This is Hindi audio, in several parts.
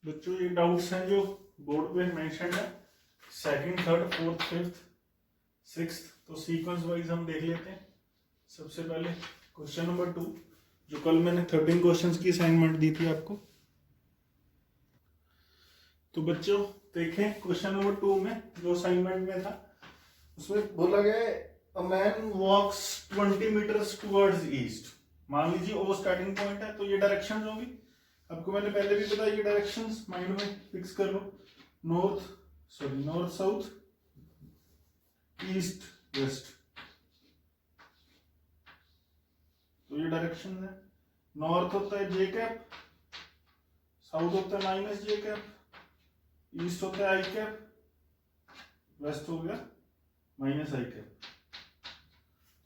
बच्चों ये डाउट्स हैं जो बोर्ड पे मेंशन है, second, third, fourth, fifth, sixth, तो सीक्वेंस वाइज हम देख लेते हैं। सबसे पहले क्वेश्चन नंबर 2, जो कल मैंने 13 क्वेश्चंस की असाइनमेंट दी थी आपको। तो बच्चों देखें, क्वेश्चन नंबर 2 में जो असाइनमेंट में था उसमें बोला गया है a man walks 20 metres towards east. मान लीजिए ओ स्टार्टिंग पॉइंट है, तो ये डायरेक्शन होगी। आपको मैंने पहले भी बताया, ये डायरेक्शंस माइंड में फिक्स कर लो। नॉर्थ साउथ, ईस्ट वेस्ट, तो ये डायरेक्शन है। नॉर्थ होता है जे कैप, साउथ होता है माइनस जे कैप, ईस्ट होता है आई कैप, वेस्ट हो गया माइनस आई कैप।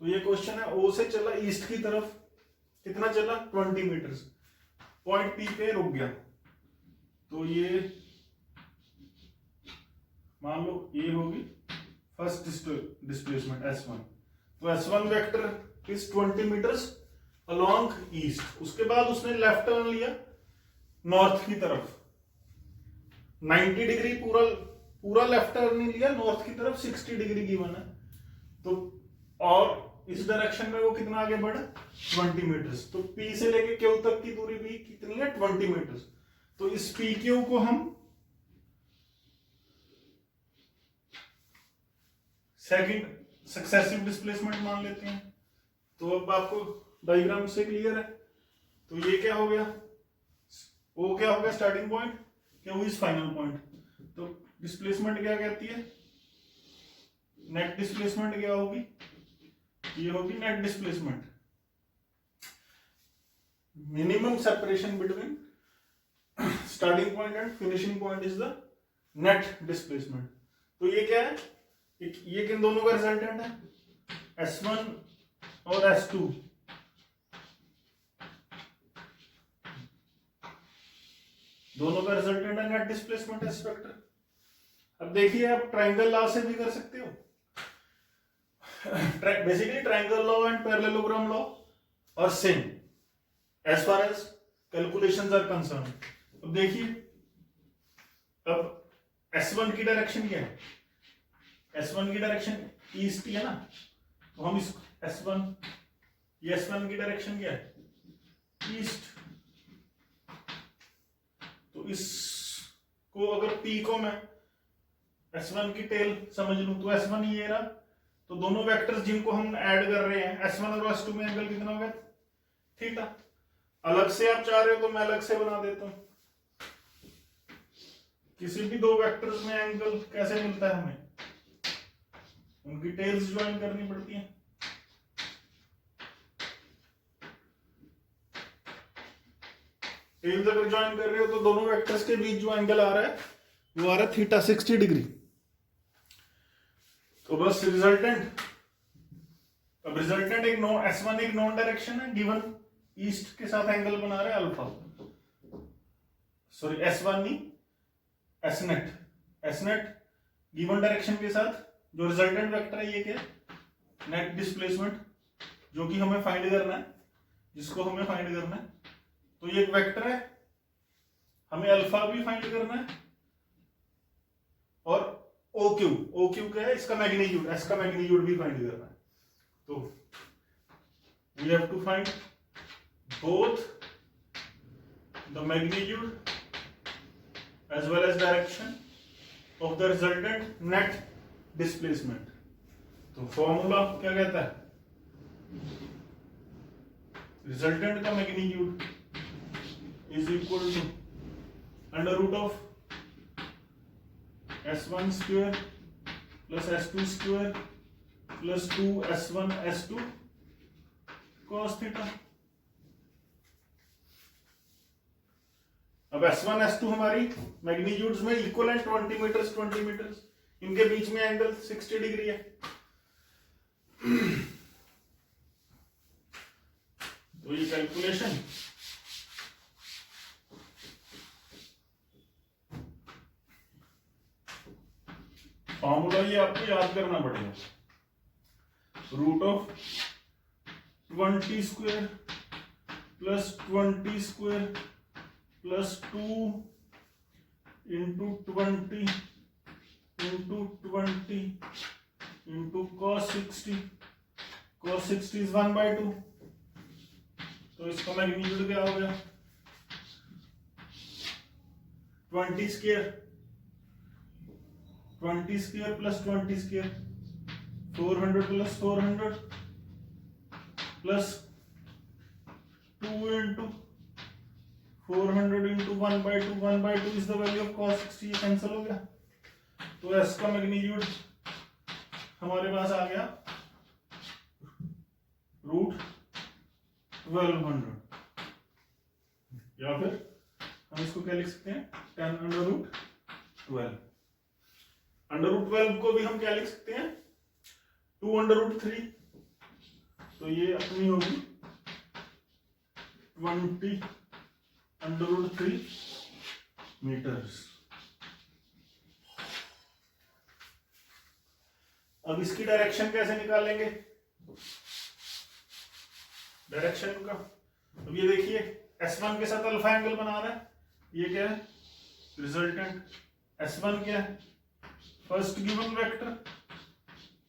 तो ये क्वेश्चन है, ओ से चला ईस्ट की तरफ, कितना चला 20 मीटर्स, पॉइंट पी पे रुक गया। तो ये मान लो ये होगी फर्स्ट डिस्प्लेसमेंट S1। तो S1 vector is 20 metres along east. उसके बाद उसने लेफ्ट टर्न लिया नॉर्थ की तरफ, 90 डिग्री पूरा लेफ्ट टर्न नहीं लिया, नॉर्थ की तरफ 60 डिग्री गिवन है। तो और इस डायरेक्शन में वो कितना आगे बढ़ा 20 मीटर्स। तो P से लेके Q तक की दूरी भी कितनी है 20 मीटर्स। तो इस PQ को हम सेकंड सक्सेसिव डिस्प्लेसमेंट मान लेते हैं। तो अब आपको डायग्राम से क्लियर है। तो ये क्या हो गया, वो क्या हो गया starting point, Q is final point. तो डिस्प्लेसमेंट क्या कहती है, नेट डिस्प्लेसमेंट क्या होगी, ये होगी net displacement. Minimum separation between starting point and finishing point is the net displacement. तो ये क्या है, ये किन दोनों का रिजल्टेंट है, S1 और S2। दोनों का रिजल्टेंट है नेट डिस्प्लेसमेंट S वेक्टर। अब देखिए, आप ट्राइंगल लॉ से भी कर सकते हो, basically triangle law and parallelogram law और same as far as calculations are concern. अब देखिए, अब S1 की डायरेक्शन क्या है, S1 की डायरेक्शन ईस्ट की है ना। तो हम इस S1, ये S1 की डायरेक्शन क्या है ईस्ट। तो इसको अगर P को मैं S1 की टेल समझ लूं तो S1 ये रहा। तो दोनों वेक्टर्स जिनको हम ऐड कर रहे हैं S1 और S2 में एंगल कितना होगा थीटा। अलग से आप चाह रहे हो तो मैं अलग से बना देता हूं। किसी भी दो वेक्टर्स में एंगल कैसे मिलता है, हमें उनकी टेल्स ज्वाइन करनी पड़ती हैं। टेल्स अगर ज्वाइन कर रहे हो तो दोनों वेक्टर्स के बीच जो एंगल आ रहा है वो आ रहा है थीटा 60 डिग्री। तो बस रिजल्टेंट, अब रिजल्टेंट एक नॉन S1 एक नॉन डायरेक्शन है, गिवन ईस्ट के साथ एंगल बना रहा है अल्फा, सॉरी S1 नहीं S नेट गिवन डायरेक्शन के साथ। जो रिजल्टेंट वेक्टर है ये क्या है नेट डिस्प्लेसमेंट, जो कि हमें फाइंड करना है, जिसको हमें फाइंड करना है। तो ये एक वेक्टर है, हमें अल्फा भी फाइंड करना है और OQ क्या है, इसका मैग्नीट्यूड, S का मैग्नीट्यूड भी फाइंड करना है। तो we have to find both the magnitude as well as direction of the resultant net displacement। तो फॉर्मूला क्या कहता है, रिजल्टेंट का magnitude is equal to under root of S1 square plus S2 square plus 2S1 S2 cos theta. अब S1 S2 हमारी मैग्नीट्यूड्स में इक्वल है, 20 मीटर्स, इनके बीच में एंगल 60 डिग्री है। तो ये कैलकुलेशन फॉर्मूला ये आपको याद करना पड़ेगा, root of 20 square plus 20 square plus 2 into 20 into cos 60 is 1/2, तो इसका मैग्नीट्यूड क्या हो गया 20 square plus 20 square 400 plus 400 plus 2 into 400 into 1/2 is the value of cos 60, ये कैंसिल हो गया। तो s का मैग्नीट्यूड हमारे पास आ गया √1200, या फिर हम इसको क्या लिख सकते हैं 10√12। √12 को भी हम क्या लिख सकते हैं 2√3, तो ये अपनी होगी 20√3 मीटर्स। अब इसकी डायरेक्शन कैसे निकालेंगे, डायरेक्शन का, अब ये देखिए S1 के साथ अल्फा एंगल बना रहा है, ये क्या है रिजल्टेंट, S1 क्या है फर्स्ट गिवन वेक्टर,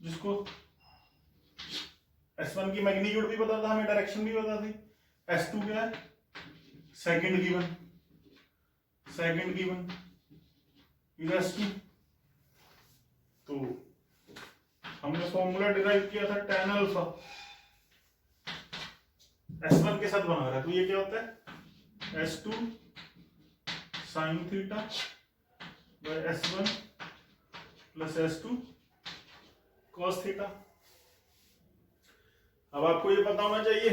जिसको S1 की मैग्नीट्यूड भी पता था हमें, डायरेक्शन भी पता थी। S2 क्या है सेकंड गिवन इज S2, तो हमने फॉर्मूला डिराइव किया था tan अल्फा, S1 के साथ बना रहा है, तो ये क्या होता है S2 sin theta bye S1 plus S2 cos theta. अब आपको ये पता होना चाहिए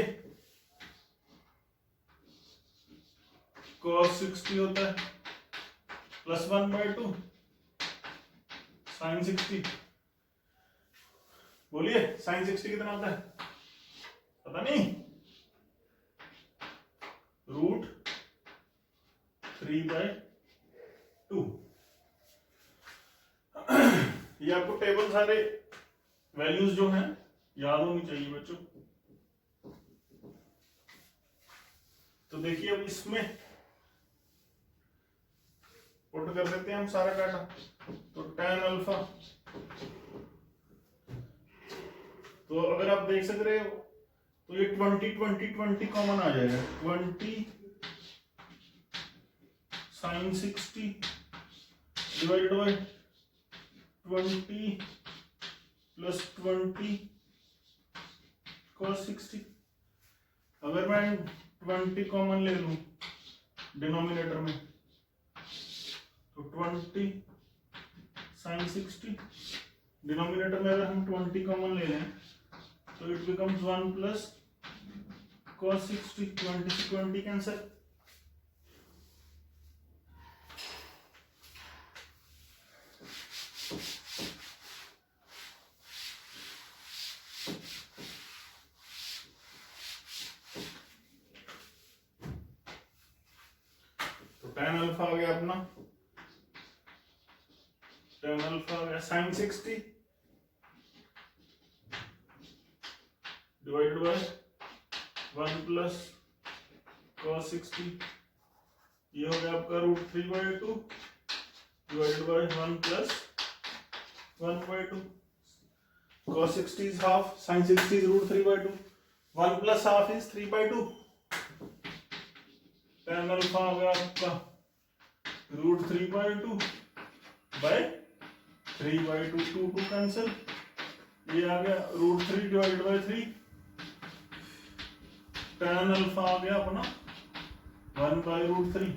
cos 60 होता है प्लस 1/2 sin 60, बोलिए sin 60 कितना होता है, पता नहीं, √3/2। ये आपको टेबल सारे वैल्यूज जो हैं याद होनी चाहिए बच्चों। तो देखिए अब इसमें पुट कर देते हैं हम सारा डाटा, तो tan अल्फा, तो अगर आप देख सक रहे हो तो ये 20 कॉमन आ जाएगा, 20 sin 60 divided by 20 plus 20 cos 60। अगर मैं 20 कॉमन ले लूं डिनोमिनेटर में, तो 20 sin 60, डिनोमिनेटर में अगर हम 20 कॉमन ले लें तो इट बिकम्स 1 प्लस cos 60, 20 से 20 कैंसिल, तो tan अल्फा आ गया अपना, tan अल्फा आ गया sin 60 divided by 1 plus cos 60, ये हो गया आपका √3/2 divided by 1 plus 1/2, cos 60 is half, sin 60 is √3/2, 1 plus half is 3/2, tan alpha हो गया आपका √3/2 बाय 3/2, 2 कैंसिल, ये आ गया √3 डिवाइडेड बाय 3, tan अल्फा आ गया अपना 1/√3,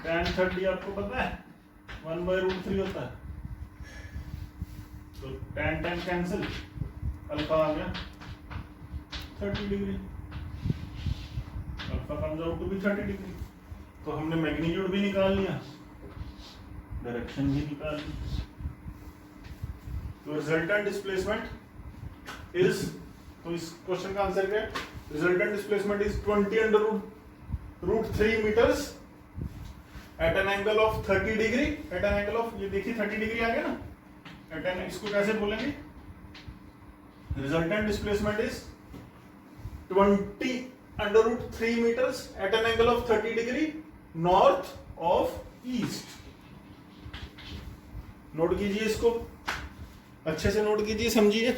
tan 30 आपको पता है 1/√3 होता है, तो tan कैंसिल, अल्फा आ गया 30 degree, alpha comes out to be 30 degree. तो हमने मैग्नीट्यूड भी निकाल लिया, डायरेक्शन भी निकाल ली, तो रिजल्टेंट डिस्प्लेसमेंट इज, तो इस क्वेश्चन का आंसर क्या है, resultant displacement is 20 √3 metres at an angle of 30 degree, at an angle of, ये देखिए 30 डिग्री आ गया ना, एट एन, इसको कैसे बोलेंगे, resultant displacement is 20 √3 metres at an angle of 30 degree north note कीजिए इसको, अच्छे से नोट कीजिए, समझिए।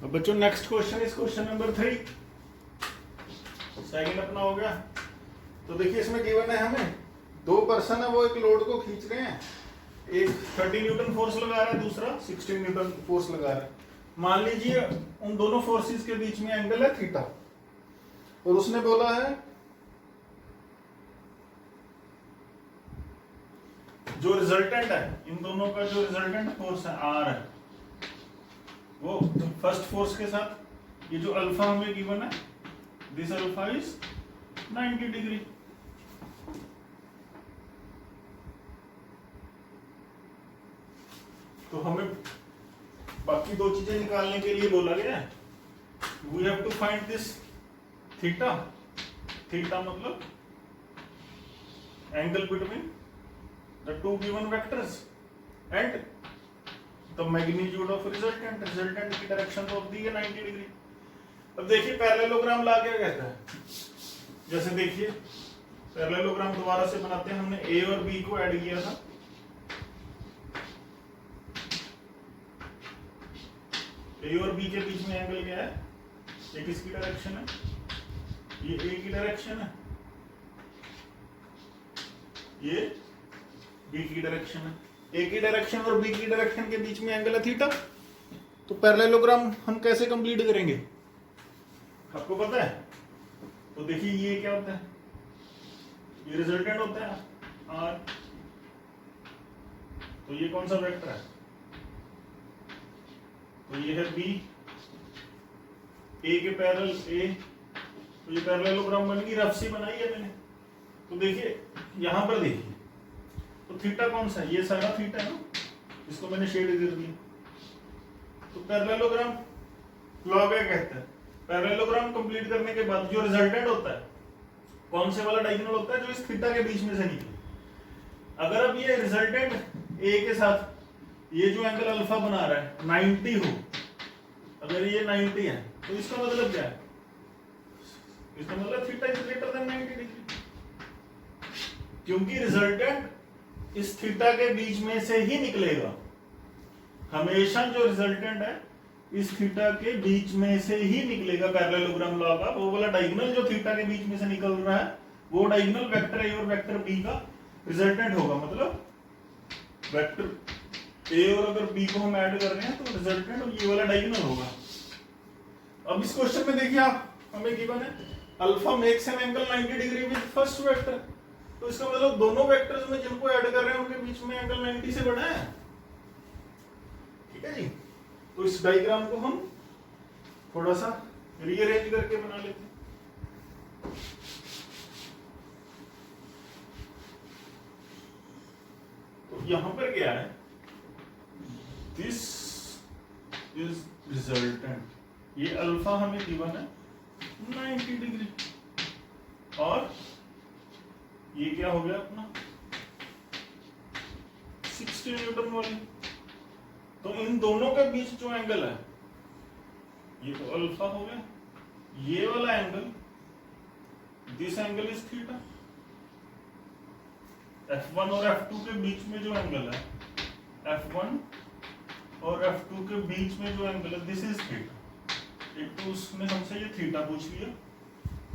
अब बच्चों next question is question number 3, second अपना हो गया। तो देखिए इसमें गिवन है हमें 2 पर्सन है, वो एक लोड को खींच रहे हैं, एक 30 न्यूटन फोर्स लगा रहा है, दूसरा 16 न्यूटन फोर्स लगा रहा है। मान लीजिए उन दोनों फोर्सेस के बीच में एंगल है थीटा, और उसने बोला है जो रिजल्टेंट है, इन दोनों का जो रिजल्टेंट फोर्स है आर है, वो फर्स्ट फोर्स के साथ ये जो अल्फा हमें गिवन है, दिस अल्फा इज 90 डिग्री। तो हमें बाकी 2 चीजें निकालने के लिए बोला गया है। We have to find this theta, theta मतलब angle between the 2 given vectors and the magnitude of resultant, resultant की डायरेक्शन तो दी है 90 डिग्री। अब देखिए पैरेललोग्राम ला क्या कहता है, जैसे देखिए पैरेललोग्राम दोबारा से बनाते हैं, हमने ए और बी को ऐड किया था, ए और बी के बीच में एंगल क्या है, ये किसकी डायरेक्शन है, ये ए की डायरेक्शन है, ये बी की डायरेक्शन है। ए की डायरेक्शन और बी की डायरेक्शन के बीच में एंगल है थीटा। तो पैरेललोग्राम हम कैसे कंप्लीट करेंगे, आपको पता है? तो देखिए ये क्या होता है, ये रिजल्टेंट होता है आर, तो ये कौन सा वेक्टर है, तो ये है बी, ए के पैरेलल ए, तो ये पैरेललोग्राम बन गई, रफ सी बनाई है मैंने। तो देखिए यहां पर देखिए, तो थीटा कौन सा है, ये सारा थीटा है ना, इसको मैंने शेड कर दिया। तो पैरेललोग्राम लॉ क्या कहता है, पैरेललोग्राम कंप्लीट करने के बाद जो रिजल्टेंट होता है, कौन से वाला डायगोनल होता है, जो इस थीटा के बीच में से निकले। अगर अब ये रिजल्टेंट ए के साथ ये जो एंगल अल्फा बना रहा है 90 हो, अगर ये 90 है, तो इसका मतलब क्या है, इसका मतलब theta is greater than 90 degree, क्योंकि रिजल्टेंट इस थीटा के बीच में से ही निकलेगा। हमेशा जो रिजल्टेंट है इस थीटा के बीच में से ही निकलेगा। पैरेललोग्राम लॉ का वो वाला डायगोनल जो थीटा के बीच में से निकल रहा है, वो डायगोनल वेक्टर ए और वेक्टर बी का रिजल्टेंट होगा। मतलब वेक्टर ए और अगर बी को हम ऐड कर रहे हैं तो रिजल्टेंट ये वाला डायगोनल होगा। अब इस क्वेश्चन में देखिए आप, हमें गिवन है alpha makes an angle 90 degree with first vector, तो इसका मतलब दोनों वेक्टर्स में जिनको ऐड कर रहे हैं उनके बीच में एंगल 90 से बड़ा है। ठीक है जी। तो इस डायग्राम को हम थोड़ा सा रीअरेंज करके बना लेते हैं। तो यहां पर क्या है, दिस इज रिजल्टेंट, ये अल्फा हमें गिवन है 90 डिग्री, और ये क्या हो गया अपना 60 न्यूटन वाली। तो इन दोनों के बीच जो एंगल है, ये तो अल्फा हो गया, ये वाला angle, this angle is theta. F1 और F2 के बीच में जो एंगल है, F1 और F2 के बीच में जो एंगल है, दिस इज थीटा। एक तो उसने हमसे ये थीटा पूछ लिया,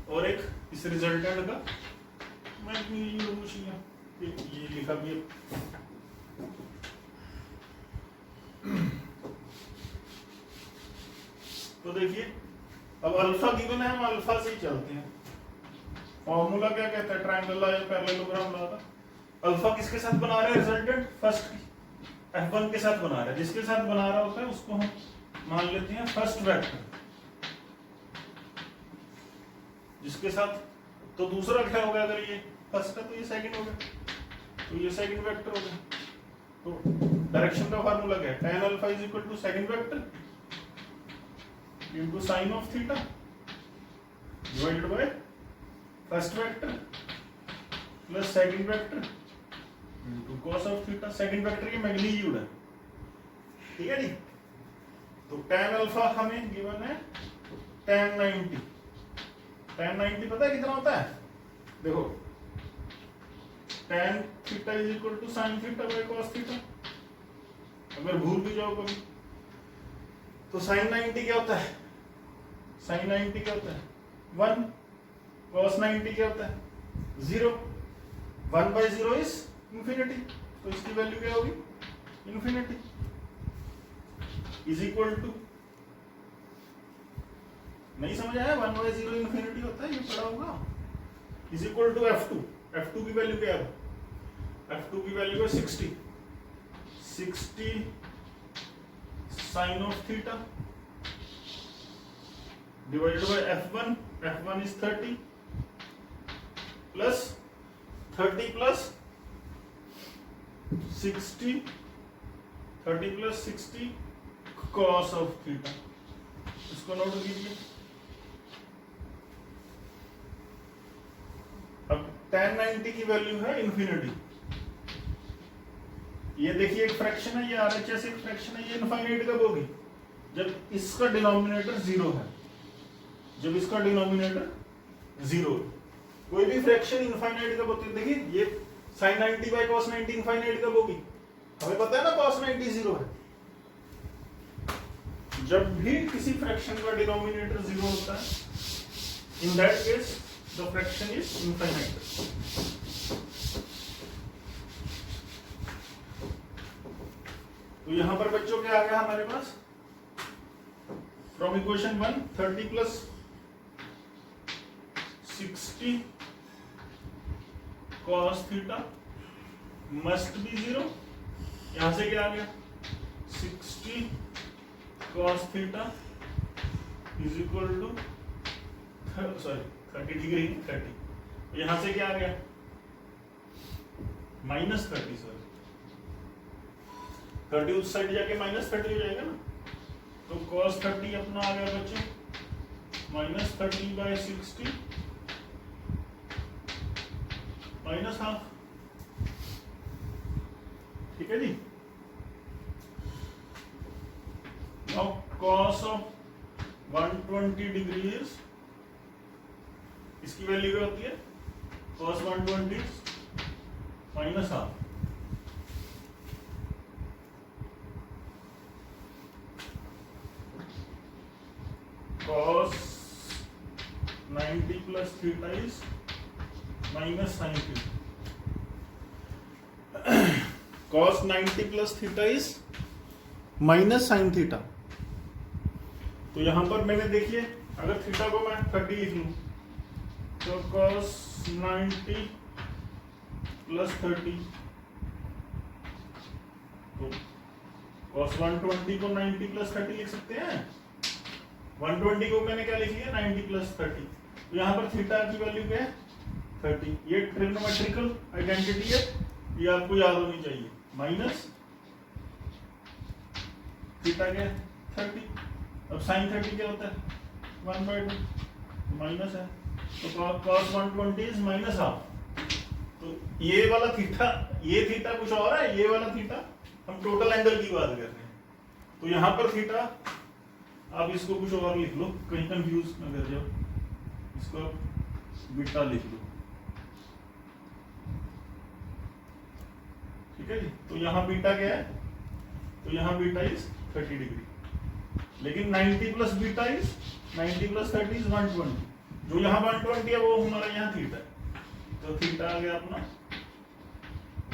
और एक इस रिजल्टेंट का मैग्नीट्यूड पूछ लिया, ये लिखा भी है। तो देखिए अब अल्फा गिवन है, हम अल्फा से ही चलते हैं। फॉर्मूला क्या कहता है, ट्रायंगल लॉ या पैरेललोग्राम लॉ का। अल्फा किसके साथ बना रहे हैं, रिजल्टेंट फर्स्ट F1 के साथ बना रहा है। जिसके साथ बना रहा होता है उसको हम मान लेते हैं फर्स्ट वेक्टर, जिसके साथ, तो दूसरा क्या होगा, अगर ये फर्स्ट है तो ये सेकंड हो गया, तो ये सेकंड वेक्टर हो गया। तो डायरेक्शन का फार्मूला क्या है, tan alpha is equal to second vector into sine of theta divided by first vector plus second vector into cos of theta. Second vector की मैग्नीट्यूड है, ठीक है जी। तो tan अल्फा हमें गिवन है tan 90। tan 90 पता है कितना होता है, देखो tan theta is equal to sin theta by cos theta. अगर भूल भी जाओ कभी तो sin 90 क्या होता है? sin 90 क्या होता है? 1। cos 90 क्या होता है? 0। 1/0 इज इंफिनिटी, तो इसकी वैल्यू क्या होगी? इंफिनिटी इज इक्वल टू, नहीं समझ आया? 1/0 इंफिनिटी होता है, ये पढ़ा होगा। Is equal to f2। f2 की वैल्यू क्या है? f2 की वैल्यू है 60 sin of theta divided by f1। f1 is 30 plus 30 plus 60 30 plus 60 cos of theta. इसको नोट कीजिए। अब tan 90 की वैल्यू है इंफिनिटी। ये देखिए एक फ्रैक्शन है, ये RHS एक फ्रैक्शन है, ये इनफाइनाइट कब होगी? जब इसका डिनोमिनेटर 0 है। जब इसका डिनोमिनेटर 0, कोई भी फ्रैक्शन इनफाइनाइट कब होती है? देखिए ये sin 90 बाय cos 90 इनफाइनाइट कब होगी? हमें पता है ना cos 90 0 है। जब भी किसी फ्रैक्शन का डिनोमिनेटर 0 होता है, in that case the fraction is infinite. तो यहां पर बच्चों क्या आ गया हमारे पास? From equation 1 30 plus 60 cos theta must be 0। यहां से क्या आ गया? 60 cos theta is equal to 30 degree 30। यहां से क्या आ गया? -30। सॉरी 30 उस साइड जाके -30 हो जाएगा ना, तो cos 30 अपना आ गया बच्चे -30/60 -हाफ। ठीक है जी। Now cos of 120 degree is, इसकी वैल्यू क्या होती है? cos 120 -half. cos 90 plus theta is minus sin theta। cos 90 plus theta is minus sin theta। तो यहां पर मैंने देखिए, अगर थीटा को मैं 30 लिख लूं तो cos 90 plus 30, तो cos 120 को 90 plus 30 लिख सकते हैं। 120 को मैंने क्या लिख लिया? 90 plus 30। तो यहाँ पर थीटा की वैल्यू क्या है? 30। ये ट्रिग्नोमेट्रिकल आइडेंटिटी है, ये आपको याद होनी चाहिए। माइनस थीटा क्या है? 30। अब साइन 30 क्या होता है? 1/2 माइनस है, तो cos 120 इज -हाफ। तो ये वाला थीटा, ये थीटा कुछ और है, ये वाला थीटा हम टोटल एंगल की बात कर रहे हैं। तो यहाँ पर थीटा आप इसको कुछ और लिख लो, कहीं कंफ्यूज न कर जाओ। इसको बीटा लिख लो। ठीक है जी। तो यहाँ बीटा क्या है? तो यहाँ बीटा इज 30 डिग्री। लेकिन 90 plus beta is 90 plus 30 is 120। जो यहाँ 120 है वो हमारा यहाँ थीटा है, तो थीटा आ गया अपना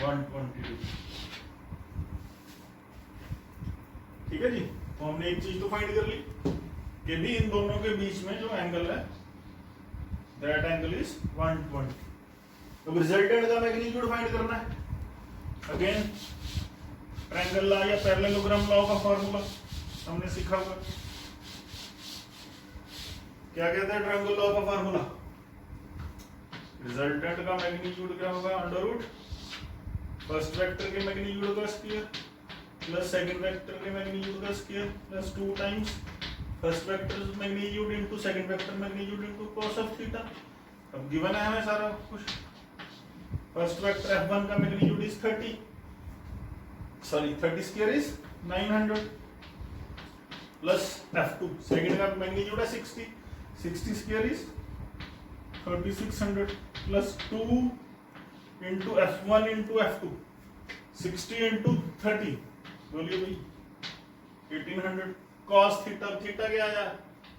120 डिग्री। ठीक है जी। तो हमने एक चीज तो फाइंड कर ली कि भी इन दोनों के बीच में जो एंगल है दैट एंगल इज 120। तो रिजल्टेंट का मैग्नीट्यूड फाइंड करना है। अगेन ट्रायंगल लॉ या पैरेललोग्राम लॉ का फॉर्मूला हमने सीखा होगा। क्या कहते हैं ट्रायंगल लॉ का फॉर्मूला? रिजल्टेंट का मैग्नीट्यूड क्या होगा? अंडर रूट फर्स्ट वेक्टर के मैग्नीट्यूड का स्क्वायर प्लस सेकंड वेक्टर के मैग्नीट्यूड का square plus 2 times first vector magnitude into second vector magnitude into cos of theta. अब गिवन है हमें सारा कुछ। फर्स्ट वेक्टर f1 का magnitude is 30 square is 900 plus f2 second का मैग्नीट्यूड है 60 square is 3600 plus 2 into F1 into F2, 60 into 30, बोलिए भाई 1800 cos थीटा। थीटा क्या आया,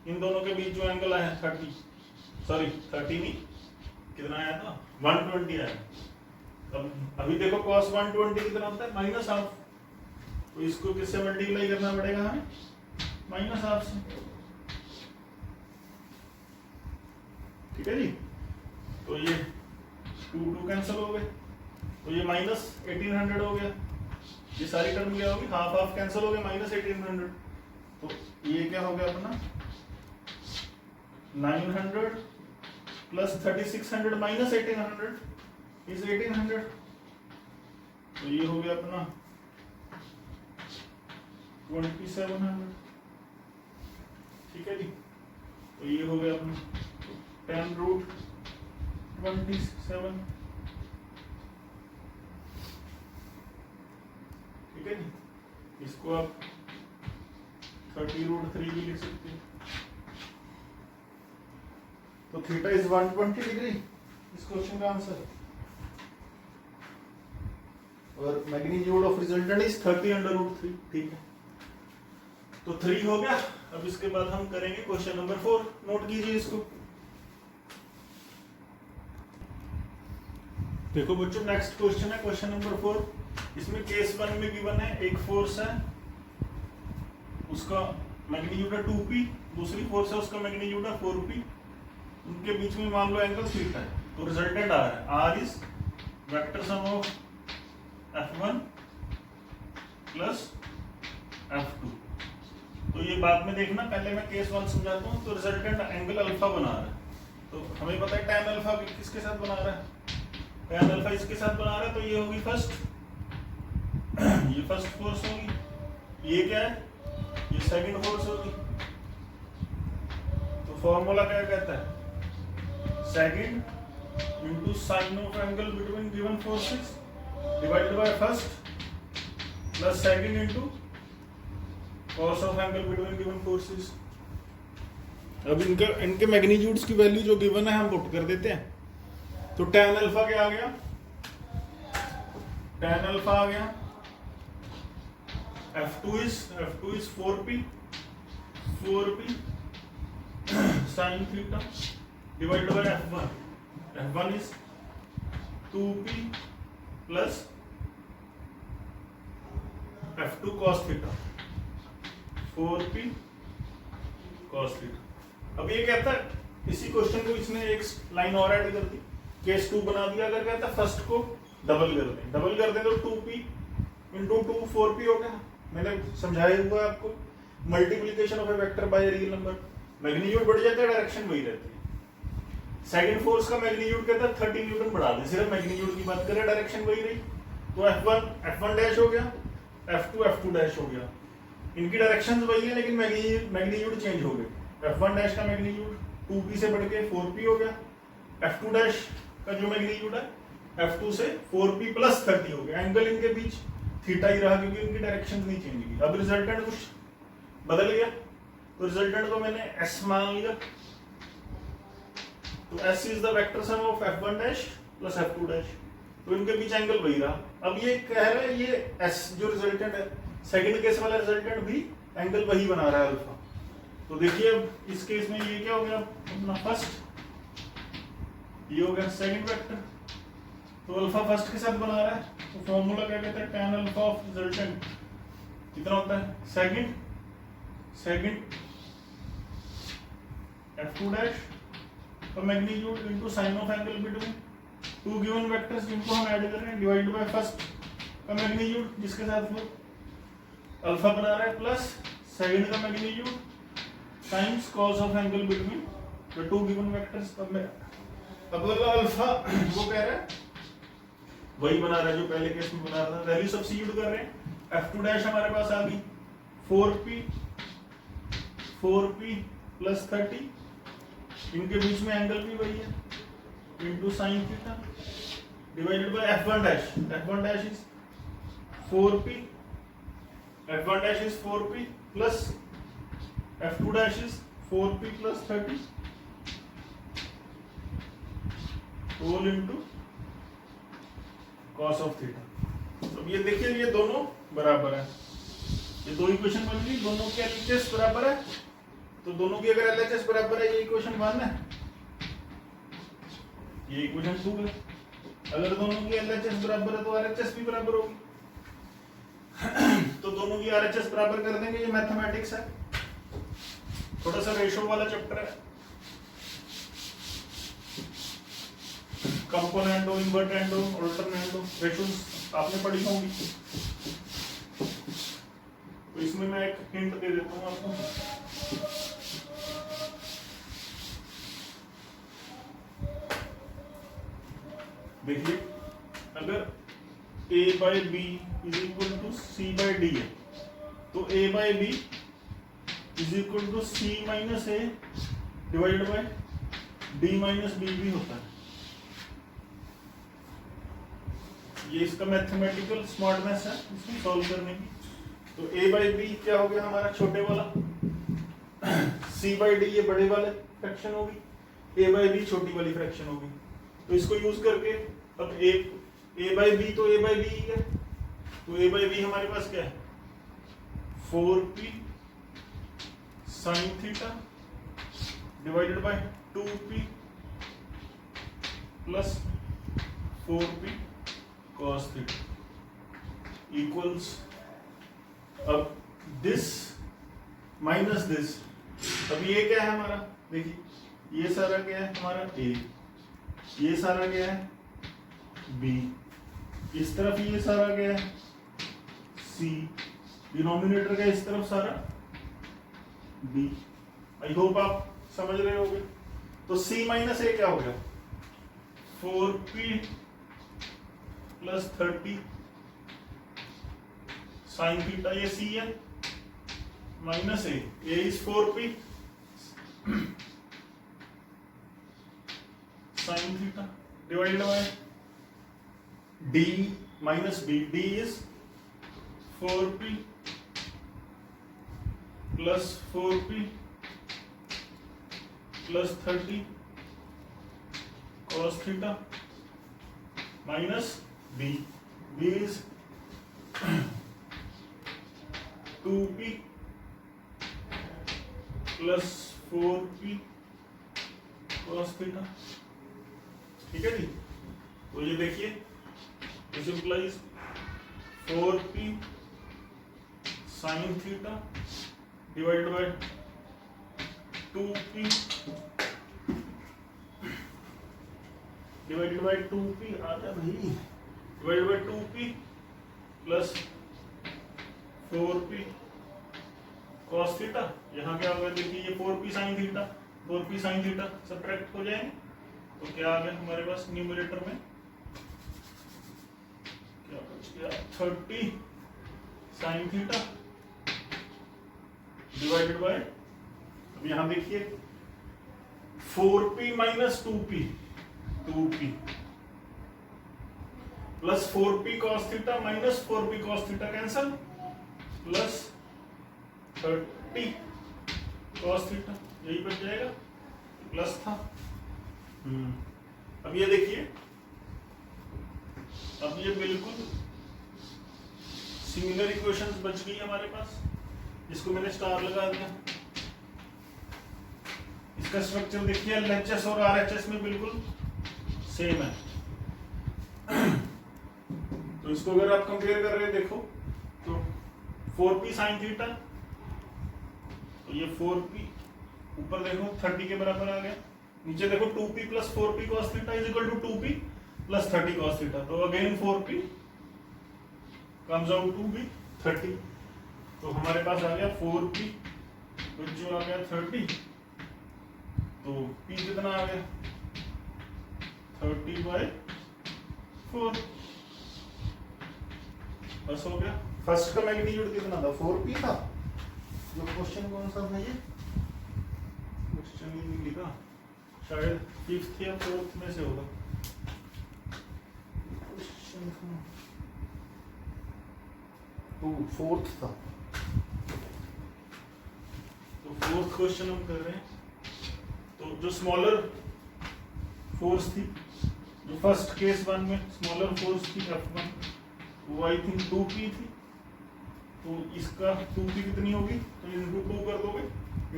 इन दोनों के बीच जो एंगल आया 30, सॉरी 30 नहीं, कितना आया था 120 आया। अब अभी देखो cos 120 कितना होता है, माइनस हाफ, तो इसको किससे मल्टीप्लाई करना पड़ेगा हमें, माइनस हाफ से। ठीक है जी, तो ये 2 कैंसिल हो गए, तो ये माइनस 1800 हो गया, ये सारी टर्म क्या होगी, हाफ हाफ कैंसिल हो गया, माइनस 1800। तो ये क्या हो गया अपना 900 प्लस 3600 माइनस 1800 इज 1800। तो ये हो गया अपना 2700। ठीक है जी, तो ये हो गया अपना 10 रूट 27। ठीक है जी, इसको आप 30 रूट 3 भी लिख सकते हैं। तो थीटा इज 120 डिग्री इस क्वेश्चन का आंसर, और magnitude of resultant is 30 under root 3। ठीक है, तो 3 हो गया। अब इसके बाद हम करेंगे क्वेश्चन नंबर 4, नोट कीजिए इसको। देखो बच्चों, नेक्स्ट क्वेश्चन है क्वेश्चन नंबर 4। इसमें केस 1 में गिवन है एक फोर्स है, उसका मैग्नीट्यूड है 2p, दूसरी फोर्स है उसका मैग्नीट्यूड है 4p, उनके बीच में मान लो एंगल थीटा है। तो रिजल्टेंट आ रहा है r is vector sum of F1 plus F2। तो ये बाद में देखना, पहले मैं केस 1 समझाता हूँ। तो रिजल्टेंट एंगल अल्फा बना रहा है, तो हमें पता है tan अल्फा किसके साथ बना रहा है, tan अल्फा इसके साथ बना रहा है। तो ये होगी फर्स्ट, ये फर्स्ट फोर्स होगी, ये क्या है, ये सेकंड फोर्स होगी। तो फॉर्मूला क्या कहता है, second into sine of angle between given forces divided by first plus second into cos of angle between given forces. अब इनके मैग्नीट्यूड्स की वैल्यू जो गिवन है हम पुट कर देते हैं। तो tan अल्फा क्या आ गया, tan अल्फा आ गया F2 is 4p sin theta divided by F1 is 2p plus F2 cos theta 4p cos theta. अब ये कहता है, इसी क्वेश्चन को इसने एक लाइन और ऐड कर दी, केस 2 बना दिया। अगर कहता है फर्स्ट को डबल कर दें तो 2p इंटू 2 4p हो गया। मैंने समझाया हुआ है आपको, multiplication of A vector by real number, magnitude बढ़ जाता है, डायरेक्शन वही रहती है। सेकंड फोर्स का मैग्नीट्यूड कहता है 30 न्यूटन बढ़ा दे, सिर्फ मैग्नीट्यूड की बात करें, डायरेक्शन वही रही। तो F1 डैश हो गया, F2 डैश हो गया, इनकी डायरेक्शन वही है लेकिन मैग्नीट्यूड चेंज हो गए। F1 डैश का मैग्नीट्यूड 2p से बढ़ के 4p हो गया, F2 डैश का जो मैग्नीट्यूड है F2 से 4p प्लस 30 हो गया। एंगल इनके बीच थीटा ही रहा क्योंकि इनकी डायरेक्शन नहीं चेंज की। अब रिजल्टेंट कुछ बदल गया, तो रिजल्टेंट को मैंने S मान लिया। तो S is the vector sum of F1 dash plus F2 dash, तो इनके बीच एंगल वही रहा। अब ये कह रहा है ये S जो रिजल्टेंट है, सेकंड केस वाला रिजल्टेंट भी एंगल वही बना रहा है अल्फा। तो देखिए अब इस केस में ये क्या हो गया अपना फर्स्ट, ये हो गया सेकंड वेक्टर। तो अल्फा फर्स्ट के साथ बना रहा है, तो फॉर्मूला क्या कहता है, tan अल्फा ऑफ रिजल्टेंट कितना होता है, सेकंड F2 डैश का magnitude into sine of angle between two given vectors जिनको हम ऐड कर रहे हैं डिवाइड बाय फर्स्ट का मैग्नीट्यूड जिसके साथ वो अल्फा बना रहा है प्लस सेकंड का magnitude times cos of angle between the two given vectors. अब अल्फा वो कह रहा है वही बना रहा है जो पहले केस में बना रहा था, वैल्यू सब्स्टिट्यूट कर रहे हैं। F2 डैश हमारे पास आ गई 4p प्लस 30, इनके बीच में एंगल भी वही है into sine theta divided by F1 dash is 4p plus F2 dash is 4p plus 30 whole into cos of theta. तो ये देखिए ये दोनों बराबर है, ये दो इक्वेशन बन गई, दोनों के एलएचएस बराबर है, तो दोनों की अगर एलएचएस बराबर है, ये इक्वेशन 1 है, ये इक्वेशन 2 है। अगर दोनों की एलएचएस बराबर है तो आरएचएस भी बराबर होगी। तो दोनों की आरएचएस बराबर कर देंगे, ये मैथमेटिक्स है, थोड़ा सा रेशो वाला चैप्टर है। कंपोनेंटो, इन्वर्टेंडो, अल्टरनेंडो, रेशोस आपने पढ़ी होंगी। तो इसमें मैं एक हिंट दे देता हूं आपको। देखिए अगर a by b is equal to c by d है, तो a by b is equal to c minus a divided by d minus b भी होता है। ये इसका मैथमेटिकल स्मार्टनेस है इसको सॉल्व करने की। तो a by b क्या हो गया हमारा छोटे वाला, c by d ये बड़े वाले फ्रैक्शन होगी, a by b छोटी वाली फ्रैक्शन होगी। तो इसको यूज करके अब a by b तो a by b ही है, तो a by b हमारे पास क्या है 4p sin theta divided bye 2p plus 4p cos theta equals, अब दिस माइनस दिस, अब ये क्या है हमारा, देखिए ये सारा क्या है हमारा a, ये सारा क्या है b, इस तरफ ये सारा क्या है c, डिनोमिनेटर का इस तरफ सारा b। आई होप आप समझ रहे होंगे। तो c माइनस a क्या हो गया 4p प्लस 30 साइन थीटा, ये c है, minus a is 4p sign theta divided bye d minus b, d is 4p plus 4p plus 30 cos theta minus b, b is 2p plus 4p cos theta. ठीक है जी। तो ये देखिए this implies 4p sin theta divided bye 2p divided by 2p आ गया भाई, divided by 2p plus 4p cos theta. यहाँ क्या होगा देखिए ये 4p sin theta, 4p sin theta subtract हो जाएंगे, तो क्या आ गया हमारे पास न्यूमरेटर में क्या बच गया 30 sin थीटा डिवाइडेड बाय, अब यहां देखिए 4p minus 2p plus 4p cos theta minus 4p cos theta cancel, plus 30 cos theta, यही बच जाएगा, प्लस था। अब ये देखिए, अब ये बिल्कुल सिमिलर इक्वेशंस बच गई हमारे पास, इसको मैंने स्टार लगा दिया। इसका स्ट्रक्चर देखिए एलएचएस और आरएचएस में बिल्कुल सेम है। तो इसको अगर आप कंपेयर कर रहे हैं देखो, तो 4p sin थीटा, तो ये 4p ऊपर देखो 30 के बराबर आ गया, नीचे देखो 2p plus 4p cos theta is equal to 2p plus 30 cos theta. तो again 4p comes out to be 30, तो हमारे पास आ गया 4p जो आ गया 30, तो p कितना आ गया 30/4, बस हो गया। फर्स्ट का मैग्नीट्यूड कितना था 4p था, जो क्वेश्चन कौन सा था ये, क्वेश्चन ही नहीं लिखा, शायद 5th या 4th में से होगा क्वेश्चन, तो 4th था, तो 4th क्वेश्चन हम कर रहे हैं। तो जो स्मॉलर फोर्स थी, तो फर्स्ट केस 1 में स्मॉलर फोर्स थी F1, वो आई थिंक 2p थी, तो इसका 2p कितनी होगी, तो इनटू 2 कर दोगे,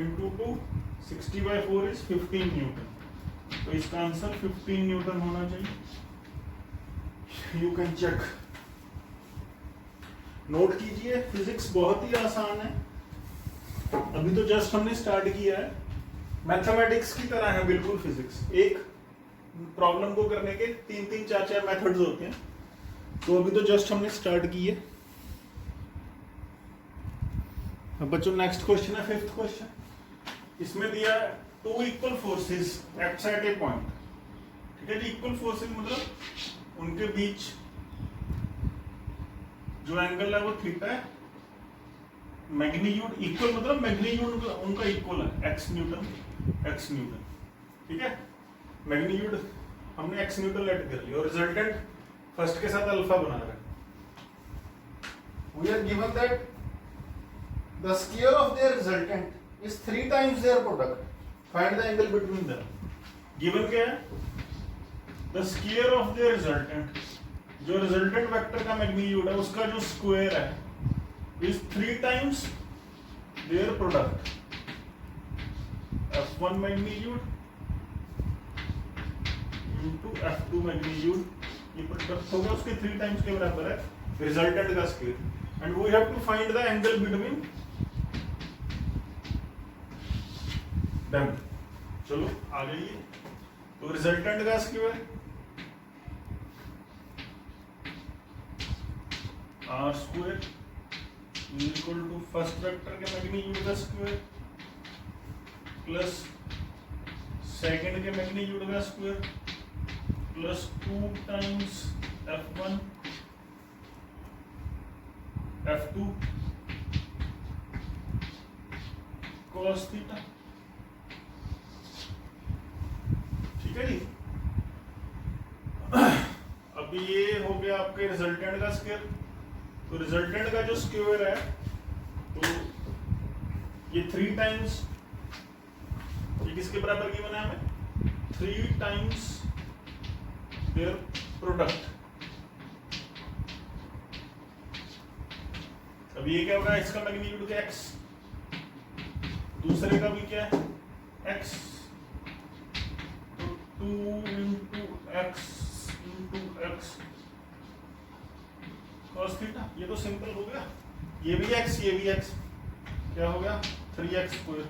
इनटू 2 60/4 इज 15 न्यूटन, तो इसका आंसर 15 न्यूटन होना चाहिए। यू कैन चेक, नोट कीजिए, फिजिक्स बहुत ही आसान है, अभी तो जस्ट हमने स्टार्ट किया है, मैथमेटिक्स की तरह है बिल्कुल फिजिक्स। एक प्रॉब्लम को करने के 3-3 4-4 मेथड्स होते हैं, तो अभी तो जस्ट हमने स्टार्ट की है। अब बच्चों नेक्स्ट क्वेश्चन है 5th क्वेश्चन, इसमें दिया है 2 equal forces acts at A point, ठीक है जी। इक्वल फोर्सेस मतलब उनके बीच जो एंगल है वो थीटा है, मैग्नीट्यूड इक्वल मतलब मैग्नीट्यूड उनका इक्वल है x न्यूटन, ठीक है। मैग्नीट्यूड हमने x न्यूटन लेट कर लिया और रिजल्टेंट फर्स्ट के साथ अल्फा बना रहे हैं। We are given that the square of their resultant is 3 times their product, find the angle between them. Given क्या है, the square of their resultant, जो रिजल्टेंट वेक्टर का मैग्नीट्यूड है उसका जो स्क्वायर है is 3 times their product, F1 magnitude into F2 magnitude, ये प्रोडक्ट होगा उसके 3 टाइम्स के बराबर है रिजल्टेंट का square, and we have to find the angle between them. चलो आ जाइए, तो रिजल्टेंट का square r square equal to first vector के मैग्नीट्यूड का स्क्वायर प्लस सेकंड के मैग्नीट्यूड का square plus 2 times F1 F2 cos theta, ठीक है जी। अब ये हो गया आपके रिजल्टेंट का स्क्वायर, तो रिजल्टेंट का जो स्क्वायर है तो ये 3 टाइम्स, ये किसके बराबर की बना है, 3 टाइम्स देयर प्रोडक्ट। अब ये क्या होगा, इसका मैग्नीट्यूड क्या x, दूसरे का भी क्या है x, तो 2 into x cos थीटा, ये तो सिंपल हो गया, ये भी x ये भी x, क्या हो गया 3x स्क्वायर,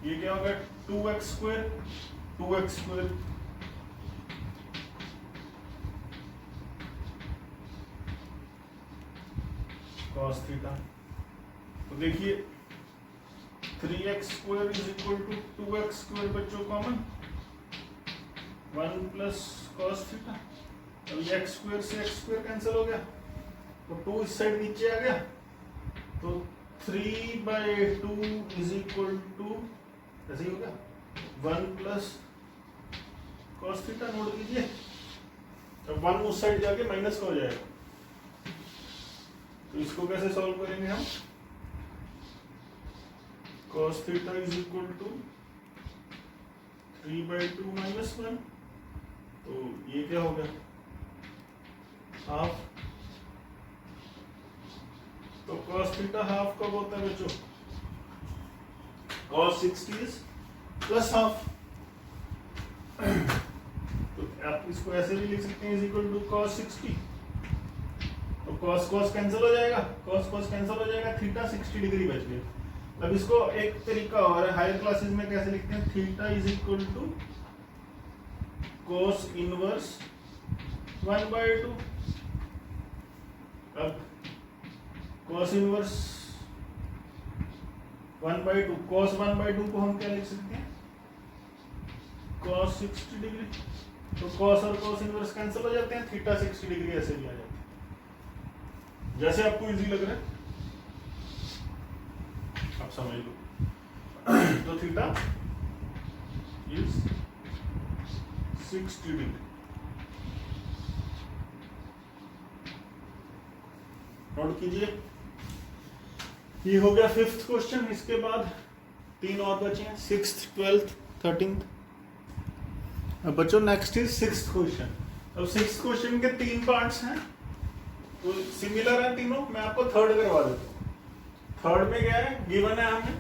ये क्या हो गया 2x स्क्वायर cos थीटा। तो देखिए 3x square is equal to 2x square, बच्चों कॉमन 1 प्लस cos थीटा, अब ये x स्क्वायर से x स्क्वायर कैंसिल हो गया, तो 2 इस साइड नीचे आ गया, तो 3/2 इज इक्वल टू ऐसे ही होगा 1 प्लस cos थीटा। नोट कीजिए, अब 1 उस साइड जाके माइनस का हो जाएगा, तो इसको कैसे सॉल्व करेंगे हम, cos theta is equal to 3/2 minus 1, तो ये क्या हो गया हाफ, तो cos थीटा हाफ कब होता है बच्चों, cos 60 इज प्लस हाफ, तो आप इसको ऐसे भी लिख सकते हैं इज इक्वल टू cos 60, तो cos कैंसिल हो जाएगा, cos कैंसिल हो जाएगा, थीटा 60 डिग्री बच गया। अब इसको एक तरीका और है, हायर क्लासेस में कैसे लिखते हैं, theta is equal to cos inverse 1/2, अब cos इनवर्स 1/2, cos 1/2 को हम क्या लिख सकते हैं, cos 60 डिग्री, तो cos और cos इनवर्स कैंसिल हो जाते हैं, थीटा 60 डिग्री ऐसे भी आ जाते हैं, जैसे आपको इजी लग रहा है आप समझ लो। तो थीटा इज 60 डिग्री। नोट कीजिए, ये हो गया 5th क्वेश्चन। इसके बाद 3 और बचे हैं, 6th 12th 13th। अब बच्चों नेक्स्ट इज 6th क्वेश्चन। अब 6 क्वेश्चन के 3 पार्ट्स हैं, तो सिमिलर है तीनों। मैं आपको थर्ड करवा देता हूँ। थर्ड में क्या है, गिवन है हमें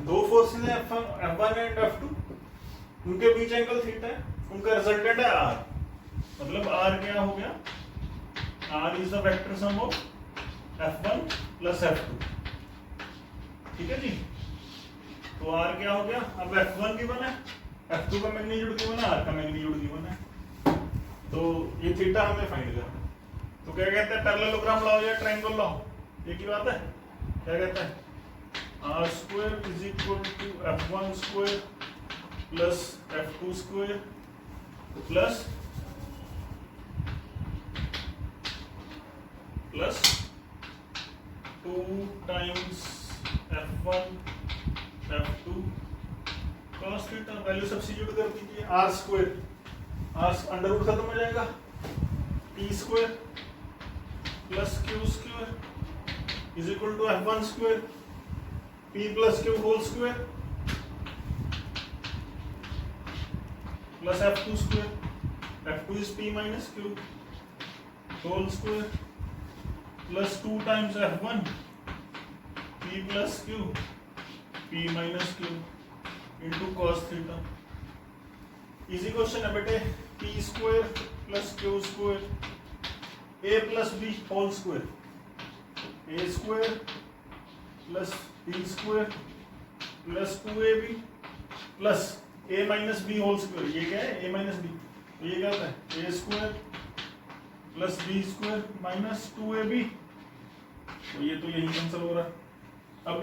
दो फोर्सेस हैं F1 एंड F2, उनके बीच एंगल थीटा है, उनका रिजल्टेंट है R। मतलब R क्या हो गया, R is the vector sum of F1 plus F2। ठीक है जी। तो R क्या हो गया, अब F1 गिवन है, F2 का मैग्नीट्यूड गिवन है, R का मैग्नीट्यूड गिवन है। तो ये थीटा हमें फाइंड करना है। तो क्या कहते हैं, पैरेललोग्राम लॉ या ट्रायंगल लॉ, एक ही बात है। क्या कहता है, R square is equal to F1 square plus F2 square plus 2 times F1 F2 cos theta. Value substitute कर दीजिए, R square, R under root खत्म हो जाएगा, P square plus Q square is equal to F1 square P plus Q whole square plus F2 square, F2 is P minus Q whole square plus 2 times F1 P plus Q P minus Q into cos theta. Easy question है बेटे। P square plus Q square A plus B whole square, A square plus B square plus 2AB plus A minus B whole square. ये क्या है, A माइनस B, तो ये क्या होता है, A square plus B square minus 2AB। तो ये तो यही कैंसिल हो रहा है। अब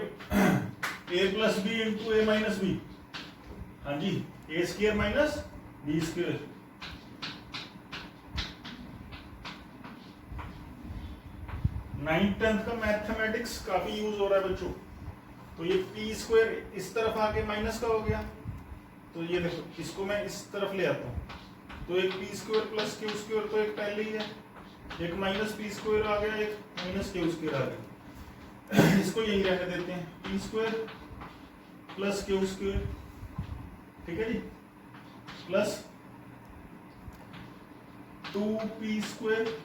A plus B into A minus B, हाँ जी, A square minus B square. Ninth tenth का मैथमेटिक्स काफी यूज हो रहा है बच्चों। तो ये P स्क्वायर इस तरफ आके माइनस का हो गया, तो ये देखो इसको मैं इस तरफ ले आता हूँ, तो एक P square plus Q square तो एक पहले ही है, एक माइनस P स्क्वायर आ गया, एक माइनस Q स्क्वायर आ गया। इसको यही रहने देते हैं, P square plus Q square, ठीक है जी, plus 2P square